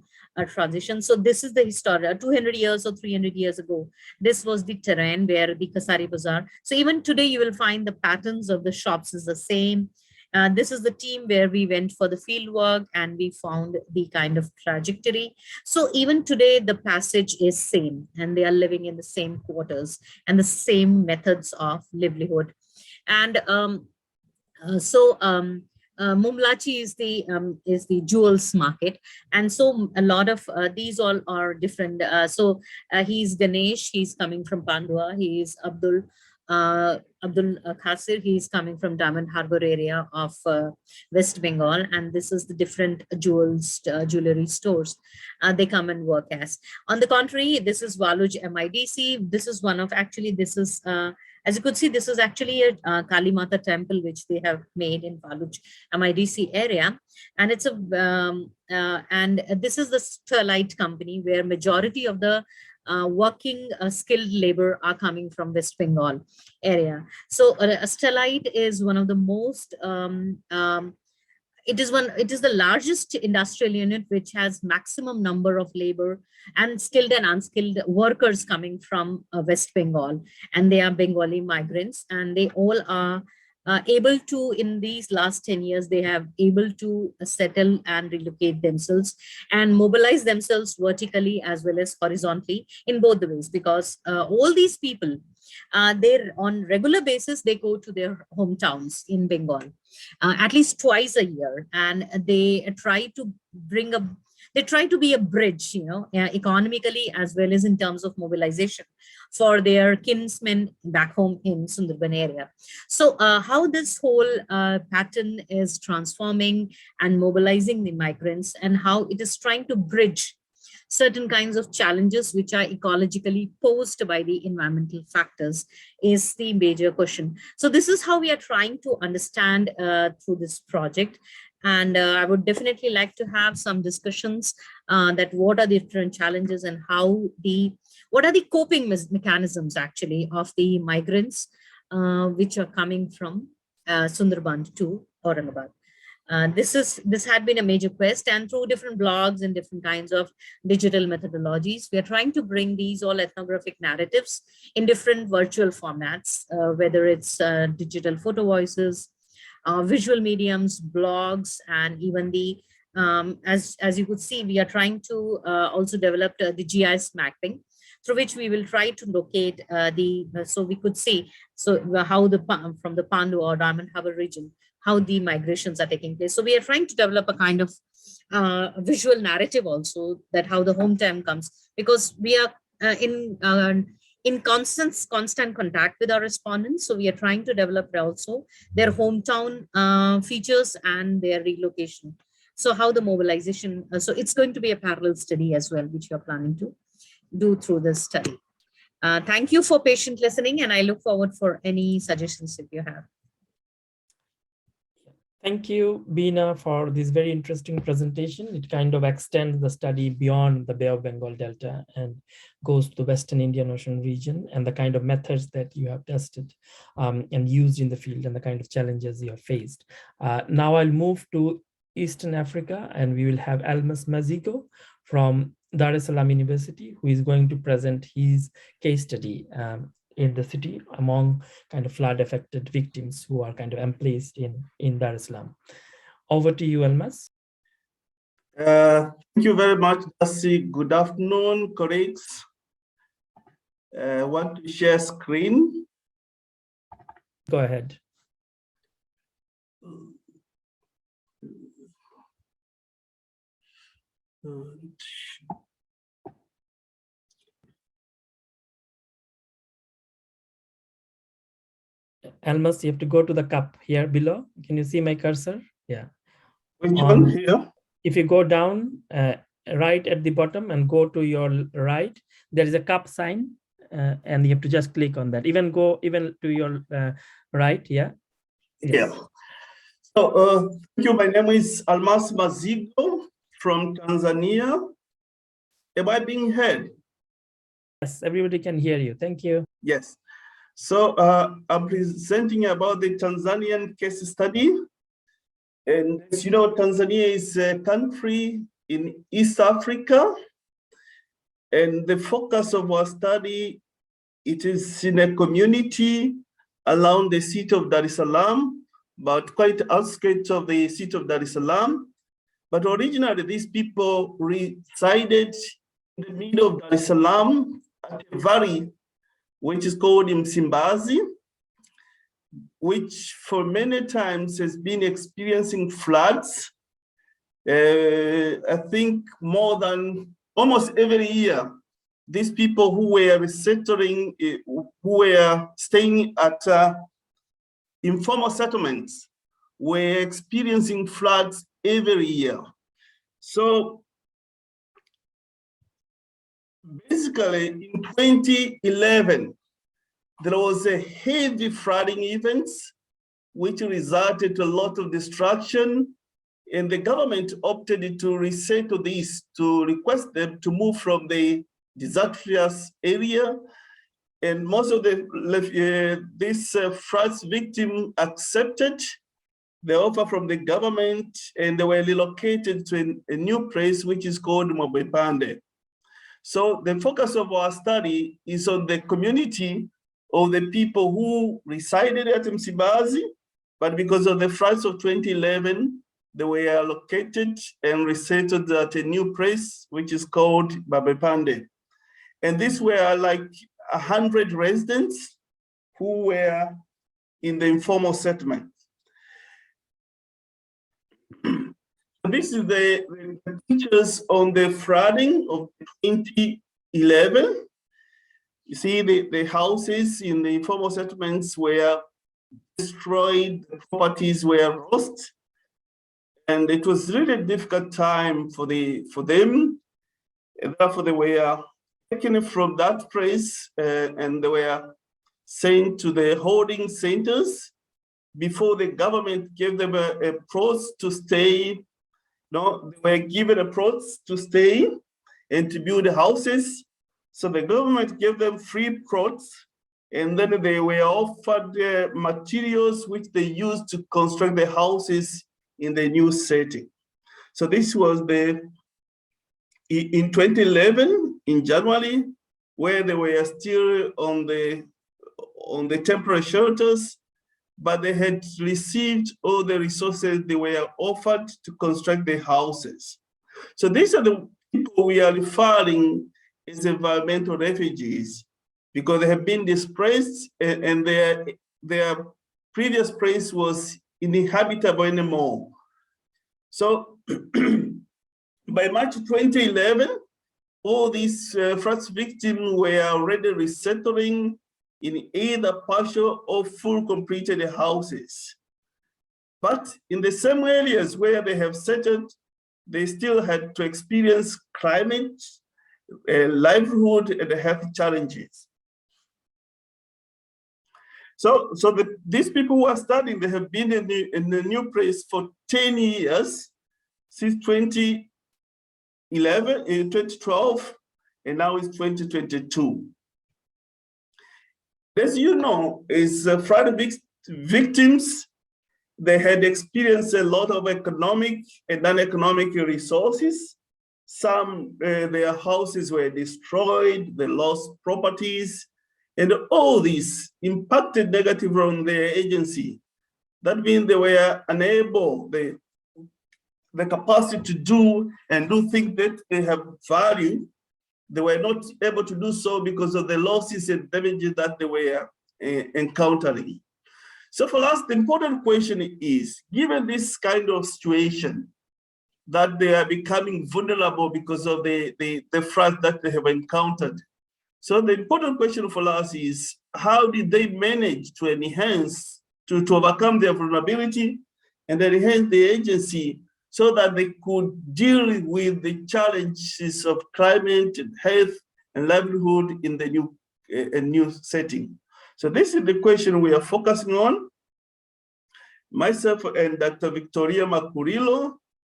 transition. So this is the historic 200 years or 300 years ago. This was the terrain where the Kasari Bazar. So even today, you will find the patterns of the shops is the same. This is the team where we went for the field work and we found the kind of trajectory. So even today, the passage is same, and they are living in the same quarters and the same methods of livelihood. And Mumlachi is the jewels market, and so a lot of these all are different. He's Ganesh. He's coming from Pandua. He is Abdul Khasir. He's coming from Diamond Harbor area of West Bengal, and this is the different jewelry stores they come and work as. On the contrary, this is Waluj MIDC. This is one of this is. As you could see, this is actually a Kali Mata temple which they have made in Waluj MIDC area, and it's and this is the Sterlite company where majority of the working skilled labor are coming from West Bengal area. So Sterlite is one of the most it is the largest industrial unit which has maximum number of labor and skilled and unskilled workers coming from West Bengal, and they are Bengali migrants, and they all are able to, in these last 10 years, they have able to settle and relocate themselves and mobilize themselves vertically as well as horizontally in both the ways, because all these people, they're on regular basis, they go to their hometowns in Bengal at least twice a year, and they try to be a bridge, economically as well as in terms of mobilization for their kinsmen back home in Sundarban area. So how this whole pattern is transforming and mobilizing the migrants, and how it is trying to bridge certain kinds of challenges which are ecologically posed by the environmental factors, is the major question. So this is how we are trying to understand through this project. And I would definitely like to have some discussions that what are the different challenges and what are the coping mechanisms actually of the migrants which are coming from Sundarban to Aurangabad. This had been a major quest, and through different blogs and different kinds of digital methodologies, we are trying to bring these all ethnographic narratives in different virtual formats, whether it's digital photo voices, visual mediums, blogs, and even the as you could see, we are trying to also develop the GIS mapping, through which we will try to locate so we could see how from the Pandu or Diamond Harbor region, how the migrations are taking place. So we are trying to develop a kind of visual narrative also, that how the hometown comes, because we are in constant contact with our respondents. So we are trying to develop also their hometown features and their relocation. So how the mobilization, so it's going to be a parallel study as well, which you're planning to do through this study. Thank you for patient listening, and I look forward for any suggestions if you have. Thank you, Beena, for this very interesting presentation. It kind of extends the study beyond the Bay of Bengal Delta and goes to the Western Indian Ocean region, and the kind of methods that you have tested and used in the field, and the kind of challenges you have faced. Now I'll move to Eastern Africa, and we will have Almas Mazigo from Dar es Salaam University, who is going to present his case study in the city among kind of flood affected victims who are kind of emplaced in Dar es Salaam. Over to you, Almas. Thank you very much, Dasi. Good afternoon, colleagues. I want to share screen. Go ahead. Almost you have to go to the cup here below. Can you see my cursor? Yeah. Which one here? If you go down right at the bottom and go to your right, there is a cup sign, and you have to just click on that. Even to your right. Yeah. Yes. Yeah. So thank you. My name is Almas Mazigo from Tanzania. Am I being heard? Yes, everybody can hear you. Thank you. Yes. So I'm presenting about the Tanzanian case study. And as you know, Tanzania is a country in East Africa. And the focus of our study, it is in a community around the city of Dar es Salaam, but quite outskirts of the city of Dar es Salaam. But originally, these people resided in the middle of Dar es Salaam at a valley, which is called Msimbazi, which for many times has been experiencing floods. I think more than almost every year, these people who were settling, who were staying at informal settlements, were experiencing floods every year. So basically in 2011, there was a heavy flooding event which resulted in a lot of destruction, and the government opted to resettle this, to request them to move from the disastrous area. And most of this flood victim accepted the offer from the government, and they were relocated to a new place which is called Mobepande. So the focus of our study is on the community of the people who resided at Msimbazi, but because of the floods of 2011, they were located and resettled at a new place, which is called Babepande. And these were like 100 residents who were in the informal settlement. This is the pictures on the flooding of 2011. You see the houses in the informal settlements were destroyed, properties were lost. And it was really a difficult time for them. And therefore they were taken from that place and they were sent to the holding centers before the government gave them a plot to stay. No, they were given a plot to stay and to build houses. So the government gave them free plots, and then they were offered materials which they used to construct the houses in the new setting. So this was in 2011, in January, where they were still on the temporary shelters, but they had received all the resources they were offered to construct the houses. So these are the people we are referring as environmental refugees, because they have been displaced and their previous place was uninhabitable anymore. So by March 2011, all these floods victims were already resettling in either partial or full completed houses. But in the same areas where they have settled, they still had to experience climate, livelihood, and health challenges. So these people who are studying, they have been in the new place for 10 years, since 2012, and now it's 2022. As you know, is flood victims, they had experienced a lot of economic and non-economic resources. Some, their houses were destroyed, they lost properties, and all this impacted negatively on their agency. That means they were unable, the capacity to do things that they have value. They were not able to do so because of the losses and damages that they were encountering. So for us, the important question is, given this kind of situation, that they are becoming vulnerable because of the threat that they have encountered. So the important question for us is, how did they manage to enhance, to overcome their vulnerability and enhance the agency so that they could deal with the challenges of climate and health and livelihood in the new setting? So this is the question we are focusing on. Myself and Dr. Victoria Makurilo,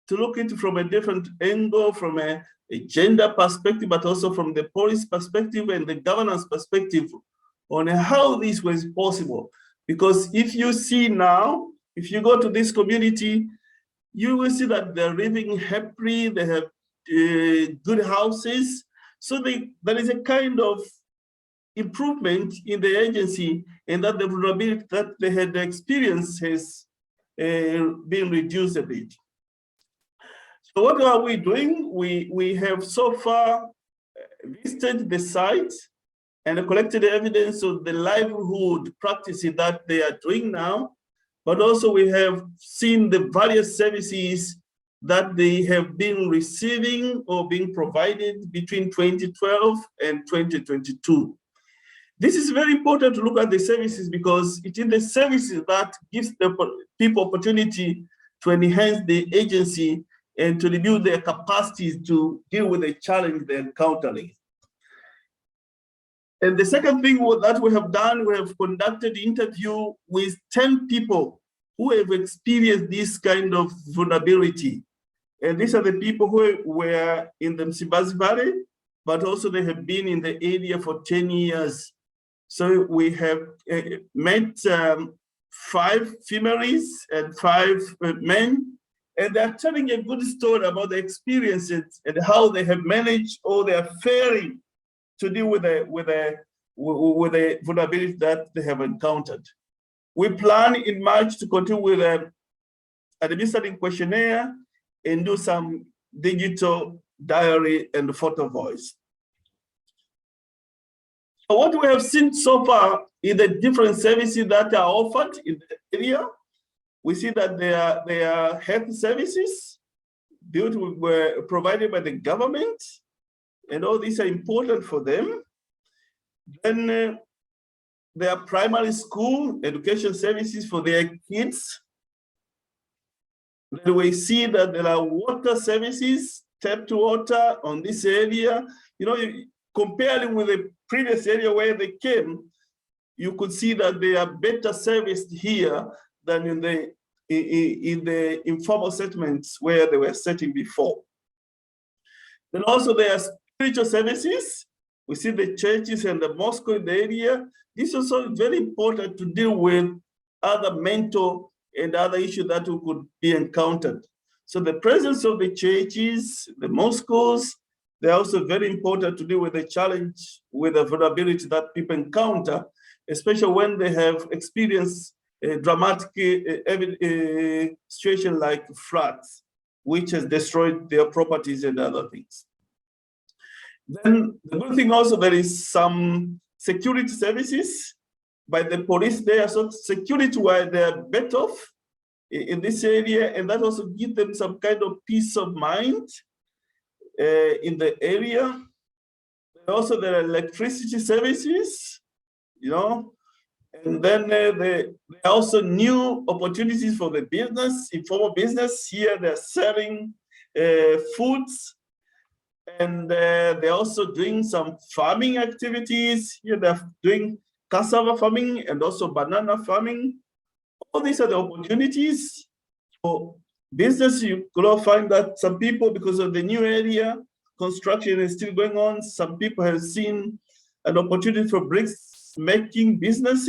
to look at it from a different angle, from a gender perspective, but also from the policy perspective and the governance perspective on how this was possible. Because if you see now, if you go to this community, you will see that they're living happily, they have good houses. So there is a kind of improvement in the agency, and that the vulnerability that they had experienced has been reduced a bit. So what are we doing? We have so far visited the site and collected evidence of the livelihood practices that they are doing now, but also we have seen the various services that they have been receiving or being provided between 2012 and 2022. This is very important to look at the services, because it is the services that gives the people opportunity to enhance the agency and to rebuild their capacities to deal with the challenge they're encountering. And the second thing that we have done, we have conducted interview with 10 people who have experienced this kind of vulnerability. And these are the people who were in the Msimbazi Valley, but also they have been in the area for 10 years. So we have met 5 females and 5 men, and they're telling a good story about the experiences and how they have managed, or they are failing to deal with the vulnerability that they have encountered. We plan in March to continue with administering questionnaire and do some digital diary and photo voice. So what we have seen so far in the different services that are offered in the area, we see that they are health services were provided by the government, and all these are important for them. Then there are primary school education services for their kids. Then we see that there are water services, tap water on this area. You know, comparing with the previous area where they came, you could see that they are better serviced here than in the informal settlements where they were setting before. Then also there are spiritual services. We see the churches and the mosque in the area. This is also very important to deal with other mental and other issues that could be encountered. So the presence of the churches, the mosques, they're also very important to deal with the challenge with the vulnerability that people encounter, especially when they have experienced a dramatic situation like floods, which has destroyed their properties and other things. Then the good thing also, there is some security services by the police there. So security, where they're better off in this area, and that also gives them some kind of peace of mind in the area. Also, there are electricity services, you know, and then there are also new opportunities for the business, informal business. Here they're selling foods, and they're also doing some farming activities. Here they're doing cassava farming and also banana farming. All these are the opportunities for business. You could all find that some people, because of the new area, construction is still going on. Some people have seen an opportunity for bricks making business.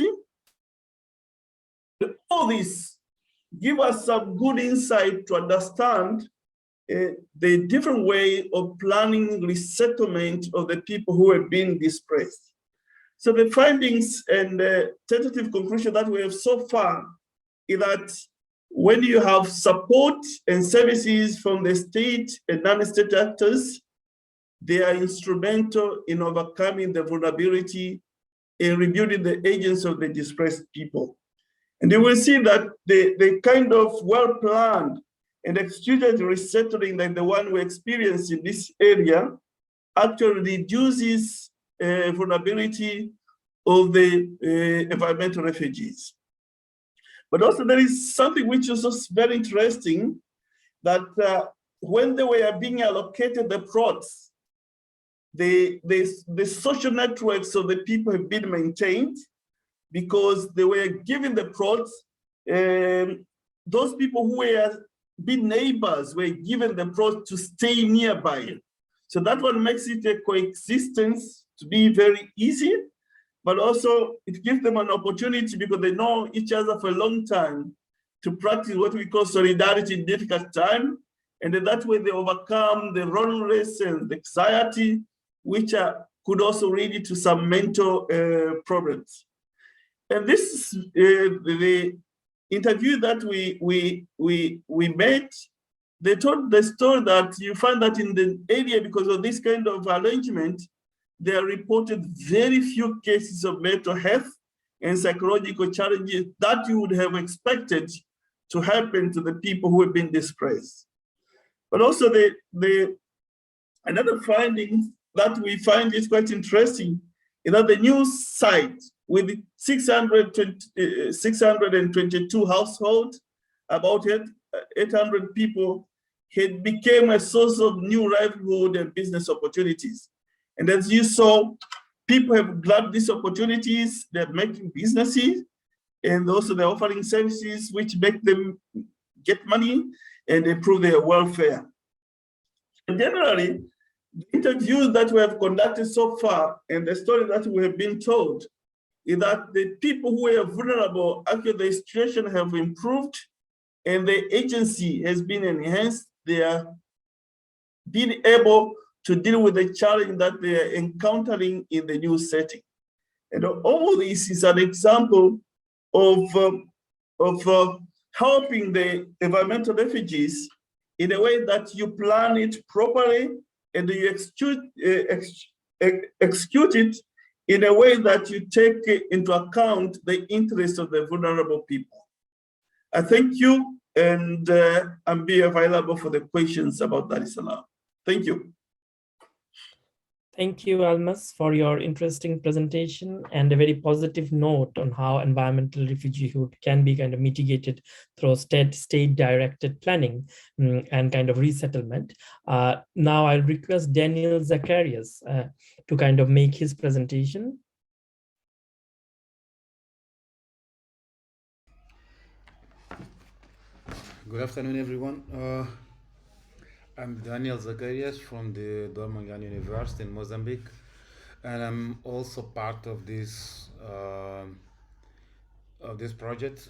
All this give us some good insight to understand the different way of planning resettlement of the people who have been displaced. So the findings and the tentative conclusion that we have so far is that when you have support and services from the state and non-state actors, they are instrumental in overcoming the vulnerability and rebuilding the agents of the displaced people. And you will see that the kind of well-planned and executed resettling like the one we experience in this area actually reduces vulnerability of the environmental refugees. But also there is something which is also very interesting, that when they were being allocated the plots, the social networks of the people have been maintained because they were given the plots. Those people who were being neighbors were given the plots to stay nearby. So that one makes it a coexistence to be very easy, but also it gives them an opportunity because they know each other for a long time to practice what we call solidarity in difficult time. And in that way they overcome the loneliness and the anxiety, which could also lead to some mental problems. And this is the interview that we made. They told the story that you find that in the area, because of this kind of arrangement, they are reported very few cases of mental health and psychological challenges that you would have expected to happen to the people who have been displaced. But also another finding that we find is quite interesting is that the new site with 622 households, about 800 people, had became a source of new livelihood and business opportunities. And as you saw, people have grabbed these opportunities, they're making businesses, and also they're offering services which make them get money and improve their welfare. And generally, the interviews that we have conducted so far and the story that we have been told is that the people who are vulnerable, actually the situation have improved and the agency has been enhanced. They are being able to deal with the challenge that they are encountering in the new setting. And all this is an example of helping the environmental refugees in a way that you plan it properly and you execute it in a way that you take into account the interests of the vulnerable people. I thank you, and I'm be available for the questions about Dar es Salaam. Thank you. Thank you, Almas, for your interesting presentation and a very positive note on how environmental refugeehood can be kind of mitigated through state-directed planning and kind of resettlement. Now I'll request Daniel Zacharias to kind of make his presentation. Good afternoon, everyone. I'm Daniel Zacharias from the Dormangan University in Mozambique, and I'm also part of this project,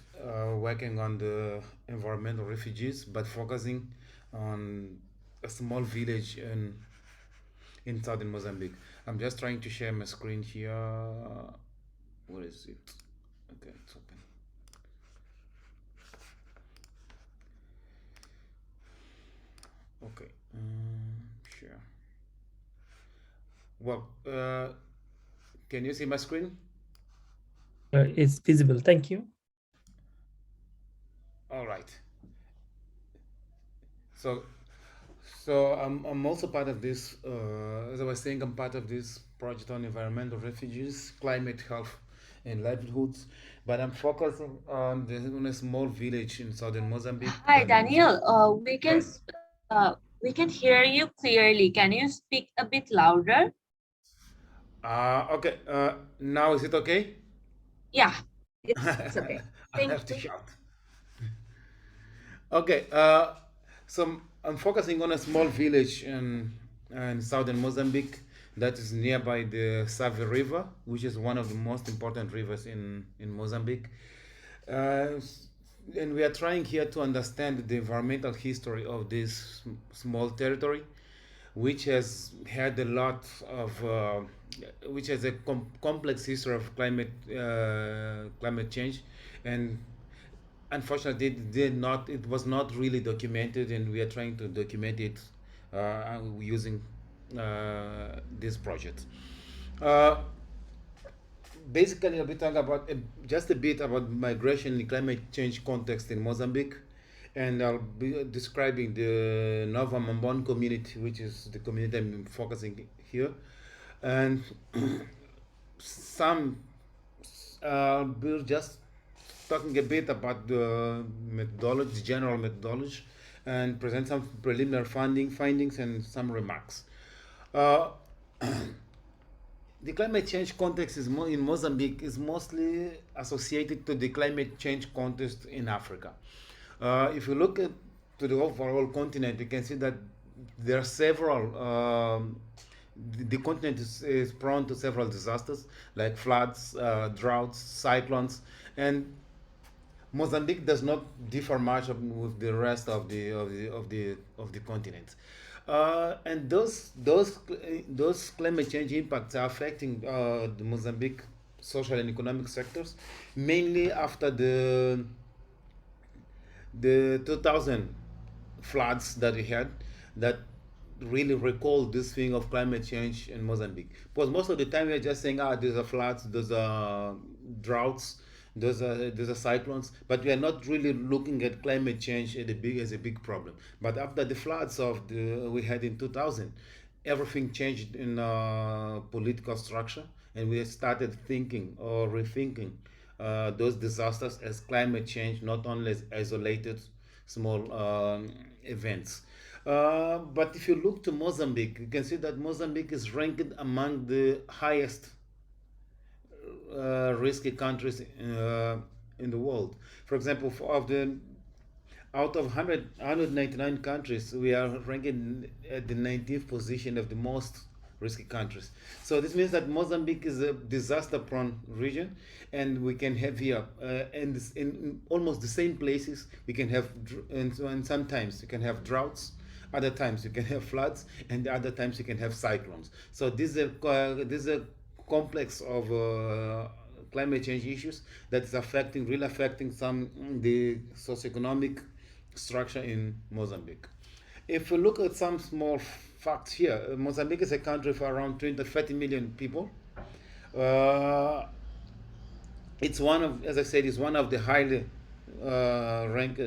working on the environmental refugees, but focusing on a small village in southern Mozambique. I'm just trying to share my screen here. Where is it? Okay, it's open. Okay, sure. Well, can you see my screen? It's visible, thank you. All right. So I'm also part of this, as I was saying, I'm part of this project on environmental refugees, climate health and livelihoods, but I'm focusing on a small village in southern Mozambique. Hi, Daniel. We can hear you clearly. Can you speak a bit louder? Okay. Now is it okay? Yeah, it's okay. I have to shout. Okay. So I'm focusing on a small village in southern Mozambique that is nearby the Save River, which is one of the most important rivers in Mozambique. And we are trying here to understand the environmental history of this small territory, which has had a lot of, which has a complex history of climate change, and unfortunately, it was not really documented, and we are trying to document it using this project. Uh, basically, I'll be talking about just a bit about migration in climate change context in Mozambique, and I'll be describing the Nova Mambon community, which is the community I'm focusing here, and some we're just talking a bit about the methodology, general methodology, and present some preliminary findings and some remarks. Uh, the climate change context in Mozambique is mostly associated to the climate change context in Africa. If you look at to the overall continent, you can see that there are several. The continent is prone to several disasters like floods, droughts, cyclones, and Mozambique does not differ much with the rest of the continent. And those climate change impacts are affecting the Mozambique social and economic sectors, mainly after the 2000 floods that we had that really recall this thing of climate change in Mozambique. Because most of the time we are just saying, there's a floods, there's a droughts, there's a cyclones, but we are not really looking at climate change as a big problem. But after the floods we had in 2000, everything changed in political structure, and we started thinking or rethinking those disasters as climate change, not only as isolated small events. But if you look to Mozambique, you can see that Mozambique is ranked among the highest risky countries in the world. For example, out of 199 countries, we are ranked at the 19th position of the most risky countries. So this means that Mozambique is a disaster-prone region, and we can have here, in almost the same places, we can have, and sometimes you can have droughts, other times you can have floods, and other times you can have cyclones. So this is a complex of climate change issues that is really affecting the socioeconomic structure in Mozambique. If we look at some small facts here, Mozambique is a country for around 30 million people. It's as I said, it's one of the highly ranked,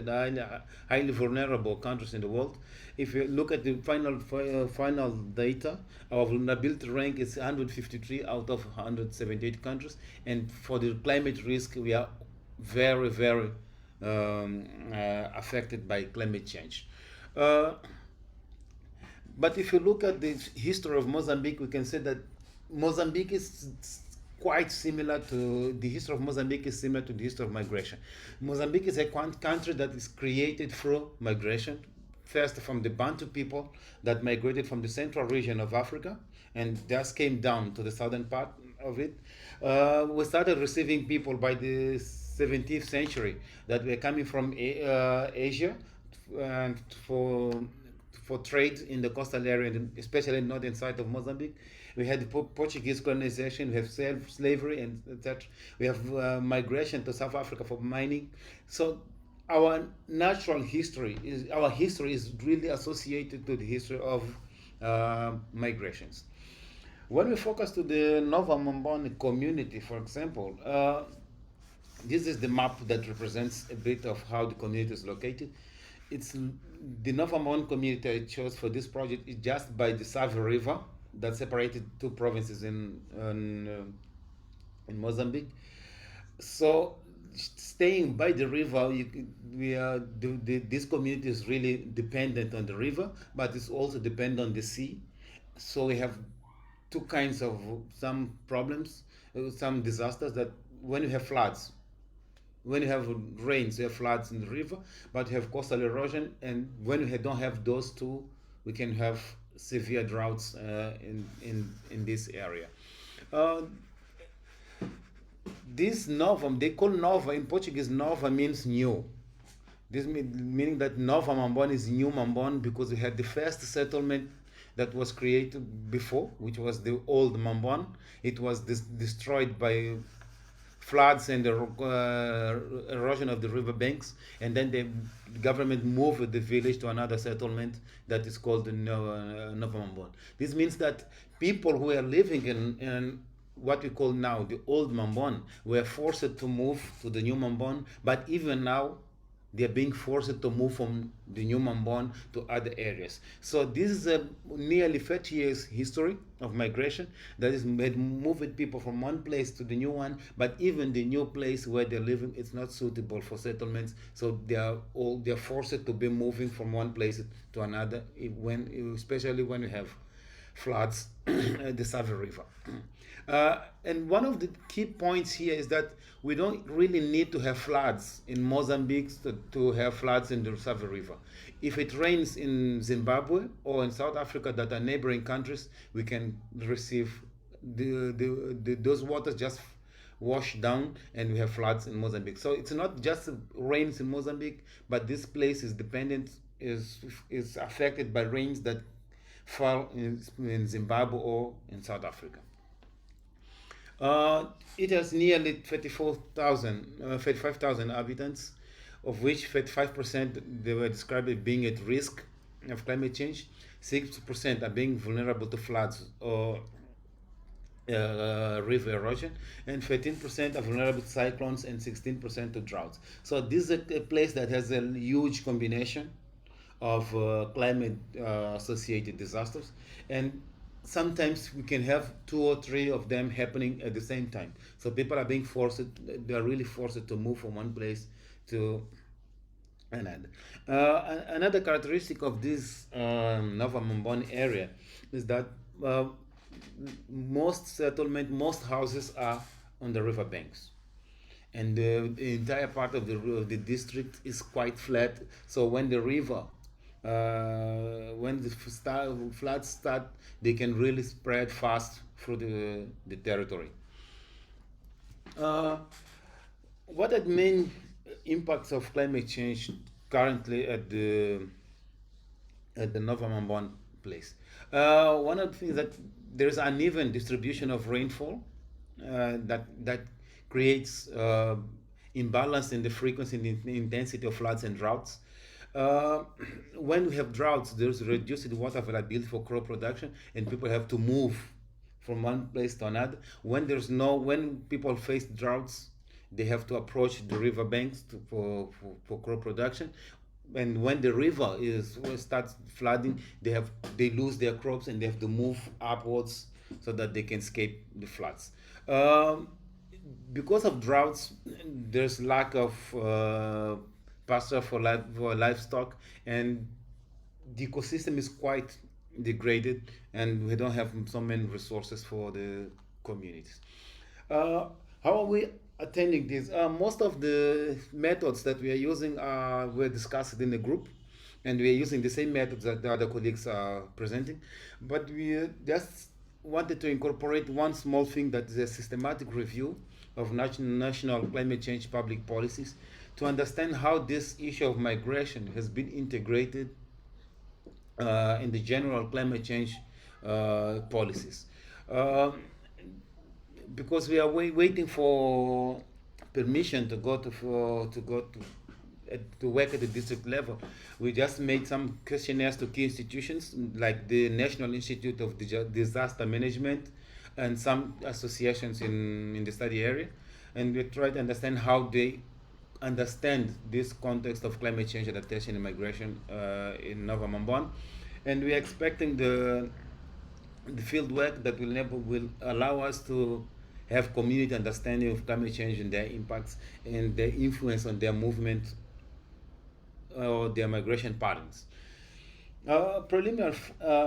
highly vulnerable countries in the world. If you look at the final data, our vulnerability rank is 153 out of 178 countries, and for the climate risk, we are very, very affected by climate change. But if you look at the history of Mozambique, we can say that Mozambique is quite similar to the history of Mozambique is similar to the history of migration. Mozambique is a country that is created through migration, first from the Bantu people that migrated from the central region of Africa and just came down to the southern part of it. We started receiving people by the 17th century that were coming from Asia and for trade in the coastal area, and especially not inside of Mozambique. We had the Portuguese colonization, we have slavery, and etc. We have migration to South Africa for mining. So our history is really associated to the history of migrations. When we focus to the Nova Mambon community, for example, this is the map that represents a bit of how the community is located. It's the Nova Mambon community I chose for this project is just by the Save River that separated two provinces in Mozambique. So staying by the river, this community is really dependent on the river, but it's also dependent on the sea. So we have two kinds of some problems, some disasters, that when you have floods, when you have rains, you have floods in the river, but you have coastal erosion, and when we don't have those two, we can have severe droughts in this area. This Nova, they call Nova, in Portuguese, Nova means new. This meaning that Nova Mambon is new Mambon because we had the first settlement that was created before, which was the old Mambon. It was destroyed by floods and the erosion of the river banks, and then the government moved the village to another settlement that is called the Nova Mambon. This means that people who are living what we call now the old Mambon were forced to move to the new Mambon, but even now they are being forced to move from the new Mambon to other areas. So this is a nearly 30 years history of migration that is moving people from one place to the new one, but even the new place where they're living is not suitable for settlements. So they're forced to be moving from one place to another, especially when you have floods at the Save River. And one of the key points here is that we don't really need to have floods in Mozambique to have floods in the Save River. If it rains in Zimbabwe or in South Africa that are neighboring countries, we can receive those waters just wash down and we have floods in Mozambique. So it's not just rains in Mozambique, but this place is dependent, is affected by rains that fall in Zimbabwe or in South Africa. It has nearly 35,000 inhabitants, of which 35% they were described as being at risk of climate change, 6% are being vulnerable to floods or river erosion, and 13% are vulnerable to cyclones and 16% to droughts. So this is a place that has a huge combination of climate associated disasters, and sometimes we can have 2 or 3 of them happening at the same time. So people are being forced, they are really forced to move from one place to another. Another characteristic of this Nova Mambon area is that most houses are on the river banks, and the entire part of the district is quite flat. So when the river when the floods start, they can really spread fast through the territory. What are the main impacts of climate change currently at the Nova Mambon place? One of the things that there's uneven distribution of rainfall that creates imbalance in the frequency and the intensity of floods and droughts. When we have droughts, there's reduced water availability for crop production, and people have to move from one place to another. When people face droughts, they have to approach the river banks for crop production. And when the river starts flooding, they lose their crops and they have to move upwards so that they can escape the floods. Because of droughts, there's lack of pasture for livestock, and the ecosystem is quite degraded, and we don't have so many resources for the communities. How are we attending this? Most of the methods that we are using were discussed in the group, and we are using the same methods that the other colleagues are presenting, but we just wanted to incorporate one small thing, that is a systematic review of national climate change public policies, to understand how this issue of migration has been integrated in the general climate change policies. Because we are waiting for permission to go to work at the district level, we just made some questionnaires to key institutions like the National Institute of Disaster Management and some associations in the study area, and we try to understand how they understand this context of climate change adaptation and migration in Nova Mambon, and we are expecting the field work that will allow us to have community understanding of climate change and their impacts and their influence on their movement or their migration patterns. Preliminary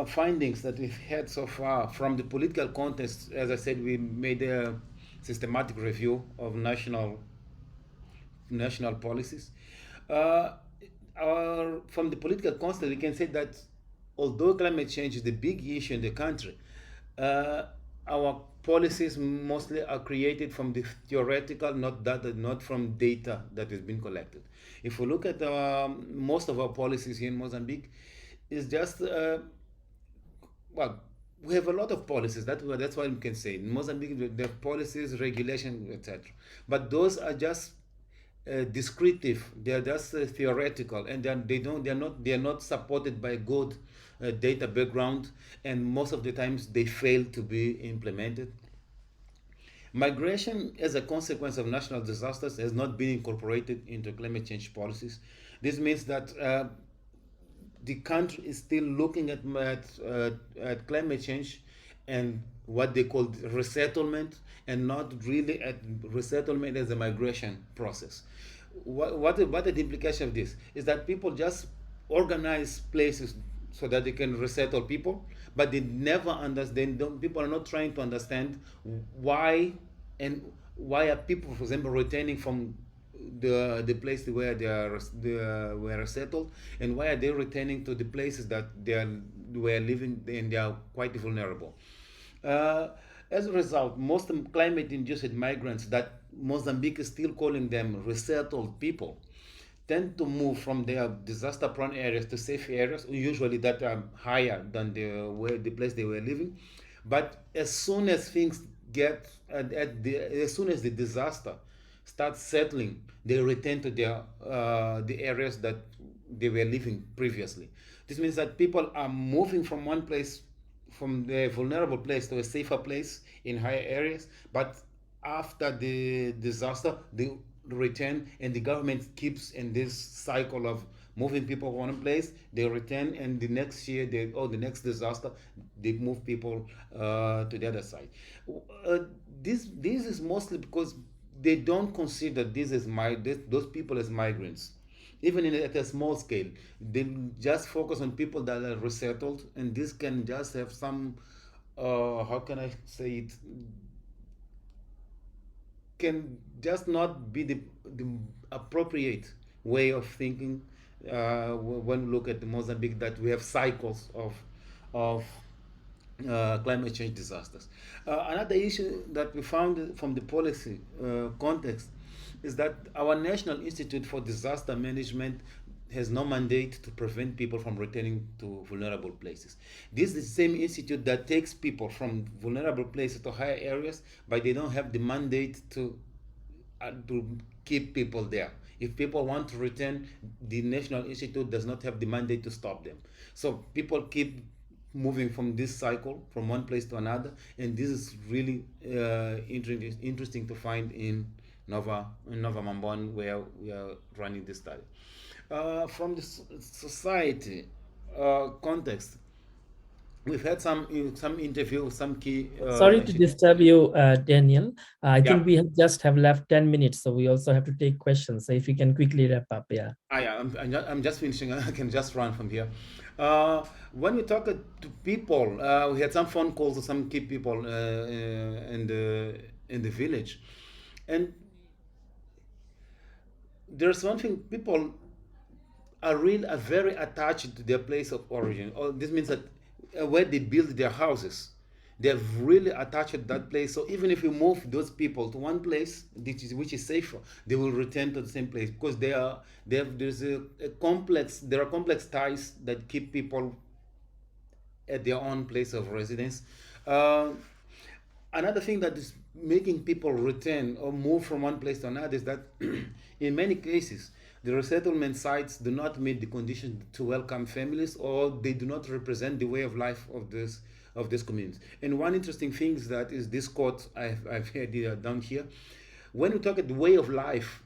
findings that we've had so far from the political context, as I said, we made a systematic review of national policies. From the political context, we can say that although climate change is the big issue in the country, our policies mostly are created from the theoretical, not from data that has been collected. If we look at most of our policies here in Mozambique, it's just we have a lot of policies. That's what we can say. In Mozambique, there are policies, regulations, etc. But those are just descriptive. They are just theoretical, and they are not supported by good data background, and most of the times they fail to be implemented. Migration as a consequence of natural disasters has not been incorporated into climate change policies. This means that the country is still looking at climate change and what they call resettlement, and not really at resettlement as a migration process. What the implication of this is that people just organize places so that they can resettle people, but they never understand. People are not trying to understand why, and why are people, for example, returning from the place where they were settled, and why are they returning to the places that were living and they are quite vulnerable. Uh, as a result, most climate-induced migrants that Mozambique is still calling them resettled people tend to move from their disaster-prone areas to safe areas, usually that are higher than the place they were living. But as soon as things get as soon as the disaster starts settling, they return to the areas that they were living previously. This means that people are moving from one place, from the vulnerable place to a safer place in higher areas, but after the disaster they return, and the government keeps in this cycle of moving people from one place, they return, and the next year the next disaster they move people to the other side. uh, this is mostly because they don't consider those people as migrants, even at a small scale. They just focus on people that are resettled, and this can just have some, how can I say it, can just not be the appropriate way of thinking when we look at the Mozambique, that we have cycles of climate change disasters. Another issue that we found from the policy context is that our National Institute for Disaster Management has no mandate to prevent people from returning to vulnerable places. This is the same institute that takes people from vulnerable places to higher areas, but they don't have the mandate to keep people there. If people want to return, the National Institute does not have the mandate to stop them. So people keep moving from this cycle from one place to another, and this is really interesting to find in Nova Mambon, where we are running this study. From the society context, we've had some interview, some key. Sorry to disturb you, Daniel. I Yeah. think we just have left 10 minutes, so we also have to take questions. So if you can quickly wrap up, yeah. Yeah, I'm just finishing. I can just run from here. When we talk to people, we had some phone calls to some key people in the village, and there's one thing: people are very attached to their place of origin. This means that where they build their houses, they're really attached to that place. So even if you move those people to one place which is safer, they will return to the same place, because there are complex ties that keep people at their own place of residence. Uh, Another thing that is making people return or move from one place to another is that in many cases the resettlement sites do not meet the conditions to welcome families, or they do not represent the way of life of this community. And one interesting thing is that is this quote I've had down here. When we talk at the way of life,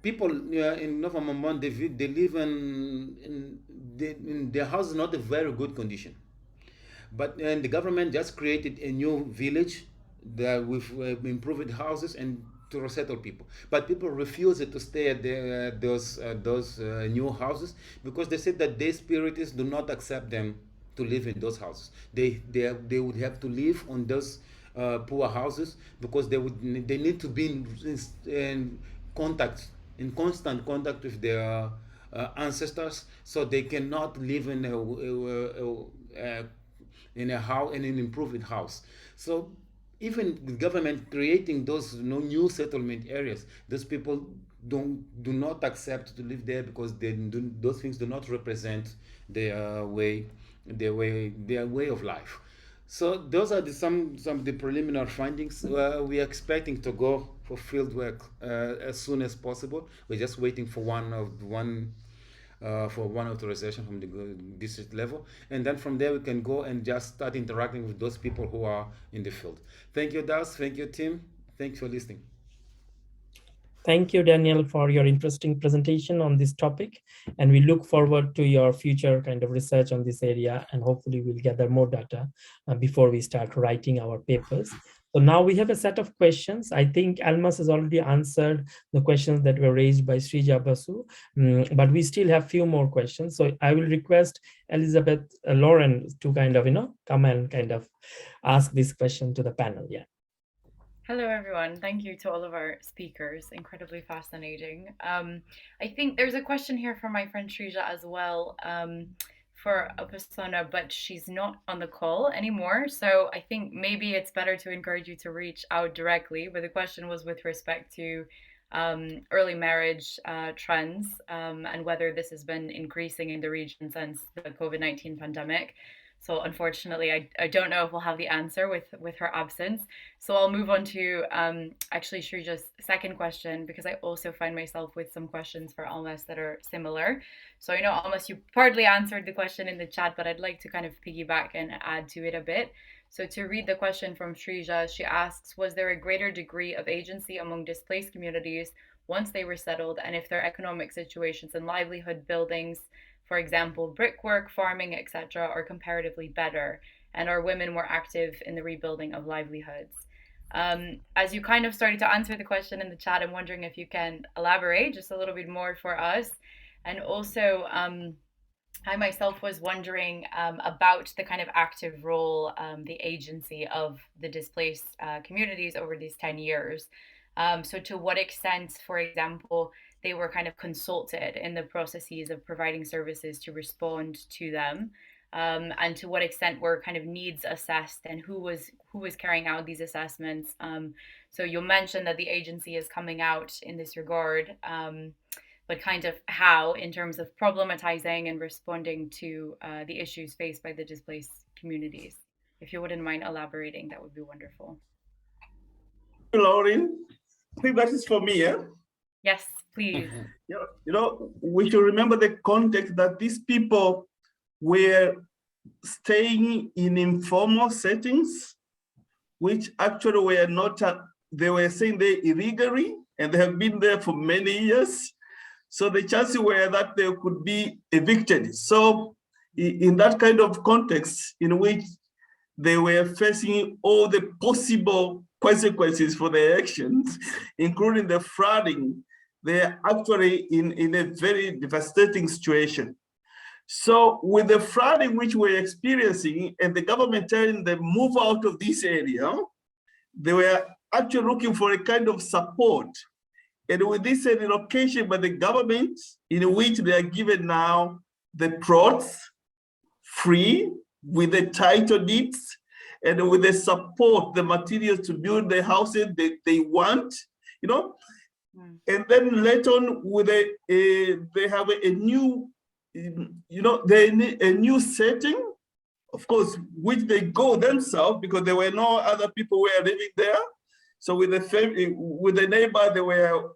people in Nova Mambon, they live in their house is not a very good condition. But and the government just created a new village that with improved houses and to resettle people. But people refuse to stay at those new houses, because they said that their spirits do not accept them to live in those houses. They would have to live on those poor houses, because they need to be in contact, in constant contact with their ancestors, so they cannot live in a house, in an improved house. So even the government creating those new settlement areas, those people do not accept to live there, because those things do not represent their way of life. So those are some of the preliminary findings. We are expecting to go for field work as soon as possible. We're just waiting for one for one authorization from the district level. And then from there, we can go and just start interacting with those people who are in the field. Thank you, Das. Thank you, Tim. Thanks for listening. Thank you, Daniel, for your interesting presentation on this topic. And we look forward to your future kind of research on this area. And hopefully we'll gather more data before we start writing our papers. So now we have a set of questions. I think Almas has already answered the questions that were raised by Srija Basu, but we still have few more questions. So I will request Elizabeth Lauren to kind of, come and kind of ask this question to the panel. Yeah. Hello, everyone. Thank you to all of our speakers. Incredibly fascinating. I think there's a question here from my friend Srija as well for Gobeshona, but she's not on the call anymore. So I think maybe it's better to encourage you to reach out directly. But the question was with respect to early marriage trends and whether this has been increasing in the region since the COVID-19 pandemic. So unfortunately, I don't know if we'll have the answer with her absence. So I'll move on to actually Srija's second question, because I also find myself with some questions for Almas that are similar. So I know, Almas, you partly answered the question in the chat, but I'd like to kind of piggyback and add to it a bit. So to read the question from Srija, she asks, was there a greater degree of agency among displaced communities once they were settled, and if their economic situations and livelihood buildings, for example, brickwork, farming, etc., are comparatively better, and are women more active in the rebuilding of livelihoods? As you kind of started to answer the question in the chat, I'm wondering if you can elaborate just a little bit more for us. And also, I myself was wondering about the kind of active role, the agency of the displaced communities over these 10 years. So to what extent, for example, they were kind of consulted in the processes of providing services to respond to them, and to what extent were kind of needs assessed, and who was carrying out these assessments. So you mentioned that the agency is coming out in this regard, but kind of how, in terms of problematizing and responding to the issues faced by the displaced communities. If you wouldn't mind elaborating, that would be wonderful. Lauren, I think that is for me, yeah? Yes, please. We should remember the context that these people were staying in informal settings, which actually were not, they were saying they illegally, and they have been there for many years. So the chances were that they could be evicted. So in that kind of context in which they were facing all the possible consequences for their actions, including the flooding, they're actually in a very devastating situation. So with the flooding which we're experiencing and the government telling them move out of this area, they were actually looking for a kind of support. And with this relocation by the government, in which they are given now the plots free with the title deeds and with the support, the materials to build the houses that they want, and then later on with they have a new, they need a new setting, of course, which they go themselves because there were no other people who were living there. So with the family, with the neighbor, they were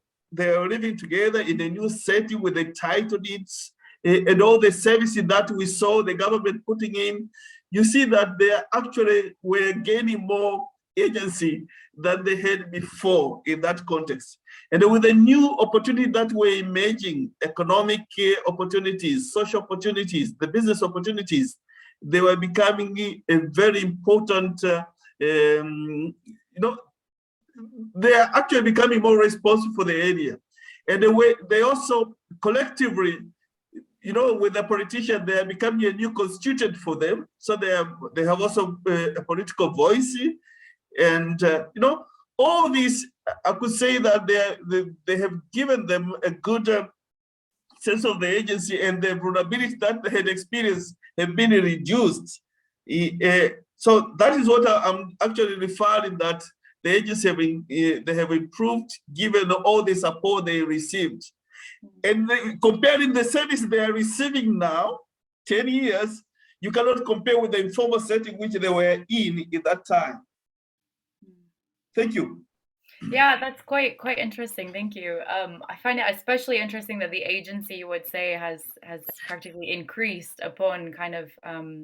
living together in a new setting with the title deeds and all the services that we saw the government putting in. You see that they actually were gaining more agency than they had before in that context. And with the new opportunity that were emerging, economic opportunities, social opportunities, the business opportunities, they were becoming a very important, they are actually becoming more responsible for the area. And the way they also collectively, with the politicians, they are becoming a new constituent for them. So they have also a political voice. And, all these, I could say that they have given them a good sense of the agency, and the vulnerability that they had experienced have been reduced. So that is what I'm actually referring, that the agency they have improved given all the support they received. And comparing the service they are receiving now, 10 years, you cannot compare with the informal setting which they were in that time. Thank you. Yeah, that's quite interesting. Thank you. I find it especially interesting that the agency would say has practically increased upon kind of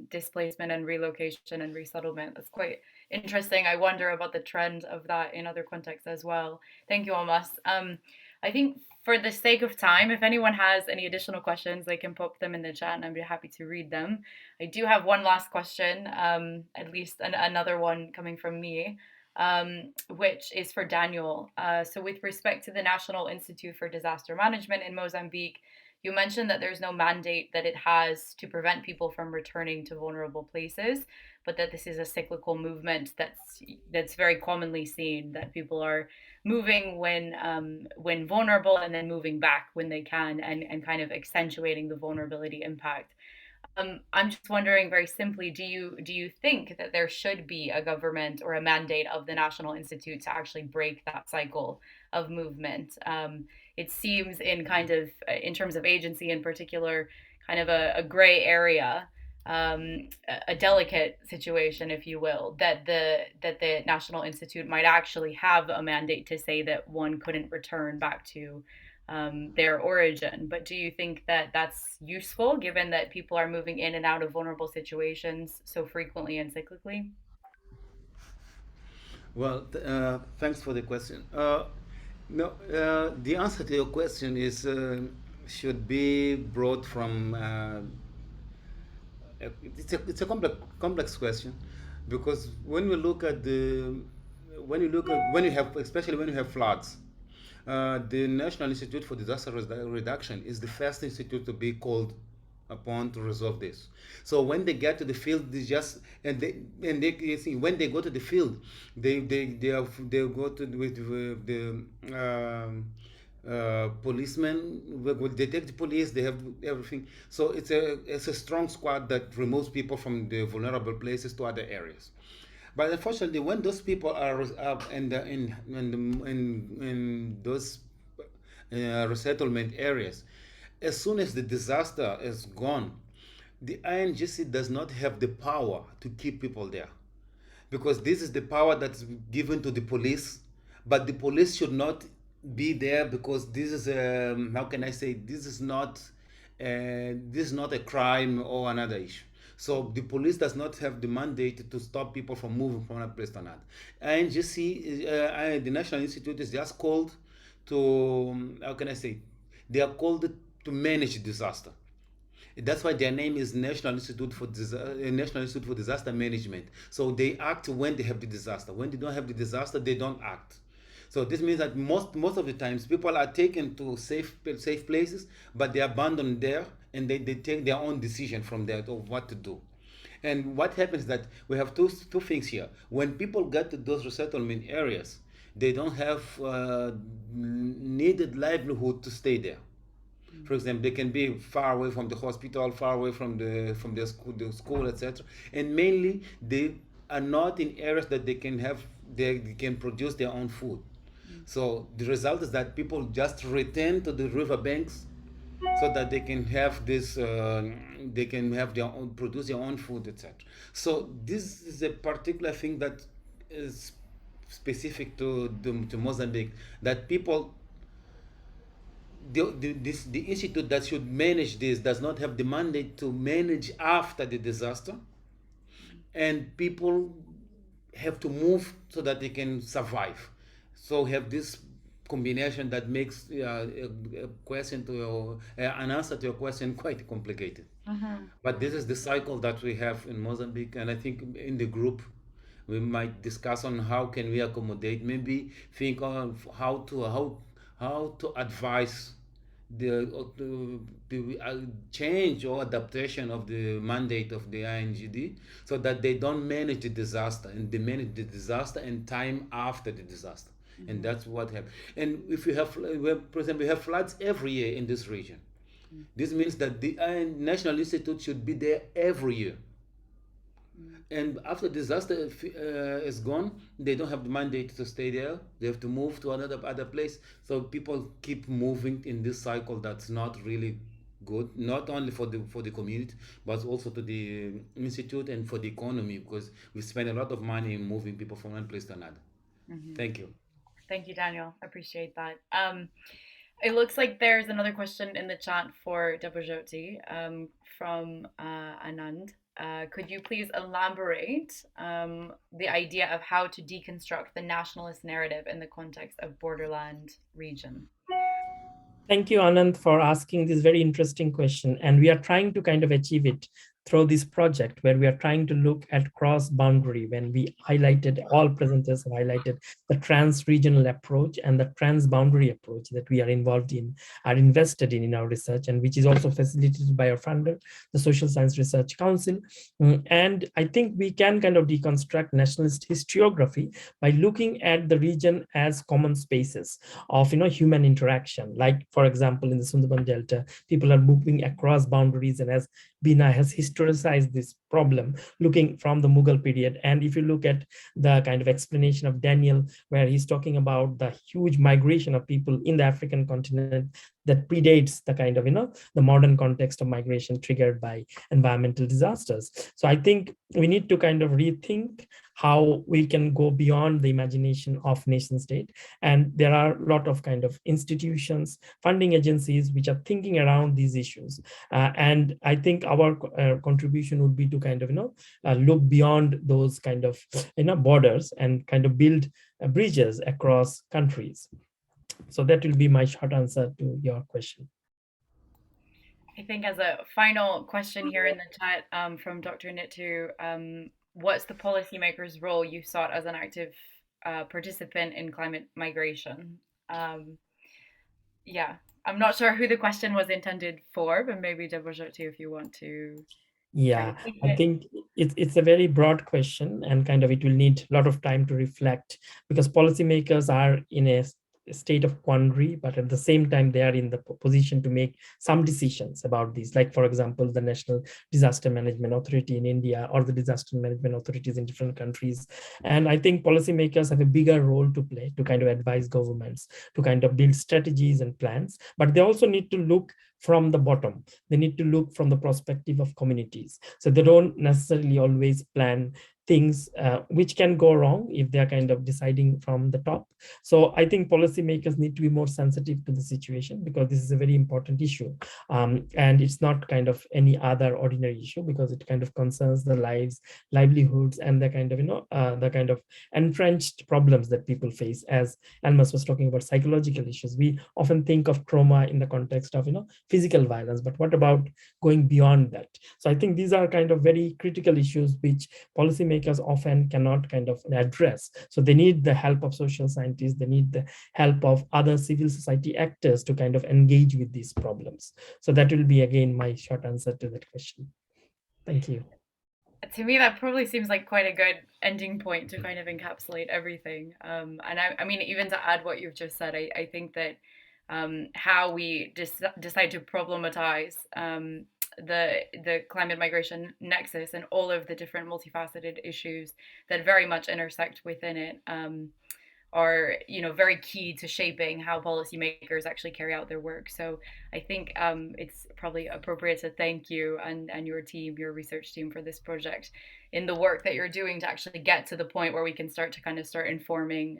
displacement and relocation and resettlement. That's quite interesting. I wonder about the trend of that in other contexts as well. Thank you, Almas. I think for the sake of time, if anyone has any additional questions, they can pop them in the chat, and I'd be happy to read them. I do have one last question, at least another one coming from me, which is for Daniel. So, with respect to the National Institute for Disaster Management in Mozambique, you mentioned that there's no mandate that it has to prevent people from returning to vulnerable places, but that this is a cyclical movement that's very commonly seen, that people are moving when vulnerable and then moving back when they can, and kind of accentuating the vulnerability impact. I'm just wondering very simply, do you think that there should be a government or a mandate of the National Institute to actually break that cycle of movement? It seems in kind of in terms of agency in particular, kind of a gray area, a delicate situation, if you will, that the National Institute might actually have a mandate to say that one couldn't return back to their origin. But do you think that that's useful given that people are moving in and out of vulnerable situations so frequently and cyclically? Well, thanks for the question. No, the answer to your question is should be brought from it's a complex question, because when we look at the when you have, especially when you have floods, the National Institute for Disaster Reduction is the first institute to be called upon to resolve this. So when they get to the field, they just and they you see, when they go to the field, they go to with the policemen will detect the police. They have everything. So it's a strong squad that removes people from the vulnerable places to other areas. But unfortunately, when those people are in those resettlement areas, as soon as the disaster is gone, the INGC does not have the power to keep people there, because this is the power that's given to the police. But the police should not be there, because this is how can I say, this is not a crime or another issue. So the police does not have the mandate to stop people from moving from one place to another. INGC, the National Institute, is just called to how can I say, they are called to manage disaster. That's why their name is National Institute for Disaster Management. So they act when they have the disaster. When they don't have the disaster, they don't act. So this means that most of the times people are taken to safe places, but they are abandoned there, and they take their own decision from there of what to do. And what happens is that we have two things here. When people get to those resettlement areas, they don't have needed livelihood to stay there. For example, they can be far away from the hospital, far away from the school, etc. And mainly, they are not in areas that they can produce their own food. So the result is that people just return to the riverbanks so that they can have they can have their own, produce their own food, etc. So this is a particular thing that is specific to Mozambique, that people the institute that should manage this does not have the mandate to manage after the disaster, and people have to move so that they can survive. So have this combination that makes a question to an answer to your question quite complicated. But this is the cycle that we have in Mozambique, and I think in the group we might discuss on how can we accommodate, maybe think on how to advise the change or adaptation of the mandate of the INGD, so that they don't manage the disaster, and they manage the disaster and time after the disaster. And that's what happens. And if you have, for example, we have floods every year in this region. This means that the National Institute should be there every year. And after disaster is gone, they don't have the mandate to stay there. They have to move to other place. So people keep moving in this cycle that's not really good, not only for the community, but also to the institute and for the economy, because we spend a lot of money moving people from one place to another. Thank you. Thank you, Daniel. Appreciate that. It looks like there's another question in the chat for Debojyoti from Anand. Could you please elaborate the idea of how to deconstruct the nationalist narrative in the context of borderland region? Thank you, Anand, for asking this very interesting question. And we are trying to kind of achieve it through this project where we are trying to look at cross boundary. When we highlighted, all presenters have highlighted the trans-regional approach and the trans-boundary approach that we are involved in, are invested in our research, and which is also facilitated by our funder, the Social Science Research Council. And I think we can kind of deconstruct nationalist historiography by looking at the region as common spaces of human interaction. Like, for example, in the Sundarban Delta, people are moving across boundaries, and as Bina has historicized this problem, looking from the Mughal period. And if you look at the kind of explanation of Daniel, where he's talking about the huge migration of people in the African continent that predates the kind of, the modern context of migration triggered by environmental disasters. So I think we need to kind of rethink how we can go beyond the imagination of nation state. And there are a lot of kind of institutions, funding agencies, which are thinking around these issues. And I think our contribution would be to kind of, look beyond those kind of, borders and kind of build bridges across countries. So that will be my short answer to your question. I think as a final question here in the chat from Dr. Nitu, what's the policymaker's role you sought as an active participant in climate migration? Yeah, I'm not sure who the question was intended for, but maybe Debojyoti, if you want to. Yeah, I think it's a very broad question, and kind of it will need a lot of time to reflect, because policymakers are in a state of quandary, but at the same time they are in the position to make some decisions about these, like for example the National Disaster Management Authority in India or the disaster management authorities in different countries. And I think policymakers have a bigger role to play to kind of advise governments to kind of build strategies and plans, but they also need to look from the bottom. They need to look from the perspective of communities. So they don't necessarily always plan things which can go wrong if they're kind of deciding from the top. So I think policymakers need to be more sensitive to the situation, because this is a very important issue. And it's not kind of any other ordinary issue, because it kind of concerns the lives, livelihoods, and the kind of, the kind of entrenched problems that people face. As Almas was talking about psychological issues, we often think of trauma in the context of, physical violence, but what about going beyond that? So I think these are kind of very critical issues which policymakers often cannot kind of address. So they need the help of social scientists, they need the help of other civil society actors to kind of engage with these problems. So that will be again my short answer to that question. Thank you. To me, that probably seems like quite a good ending point to kind of encapsulate everything. And I mean, even to add what you've just said, I think that how we decide to problematize the climate migration nexus and all of the different multifaceted issues that very much intersect within it are very key to shaping how policymakers actually carry out their work. So I think it's probably appropriate to thank you and your team, your research team, for this project in the work that you're doing to actually get to the point where we can start informing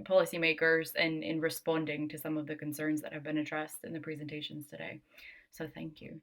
policymakers and in responding to some of the concerns that have been addressed in the presentations today. So thank you.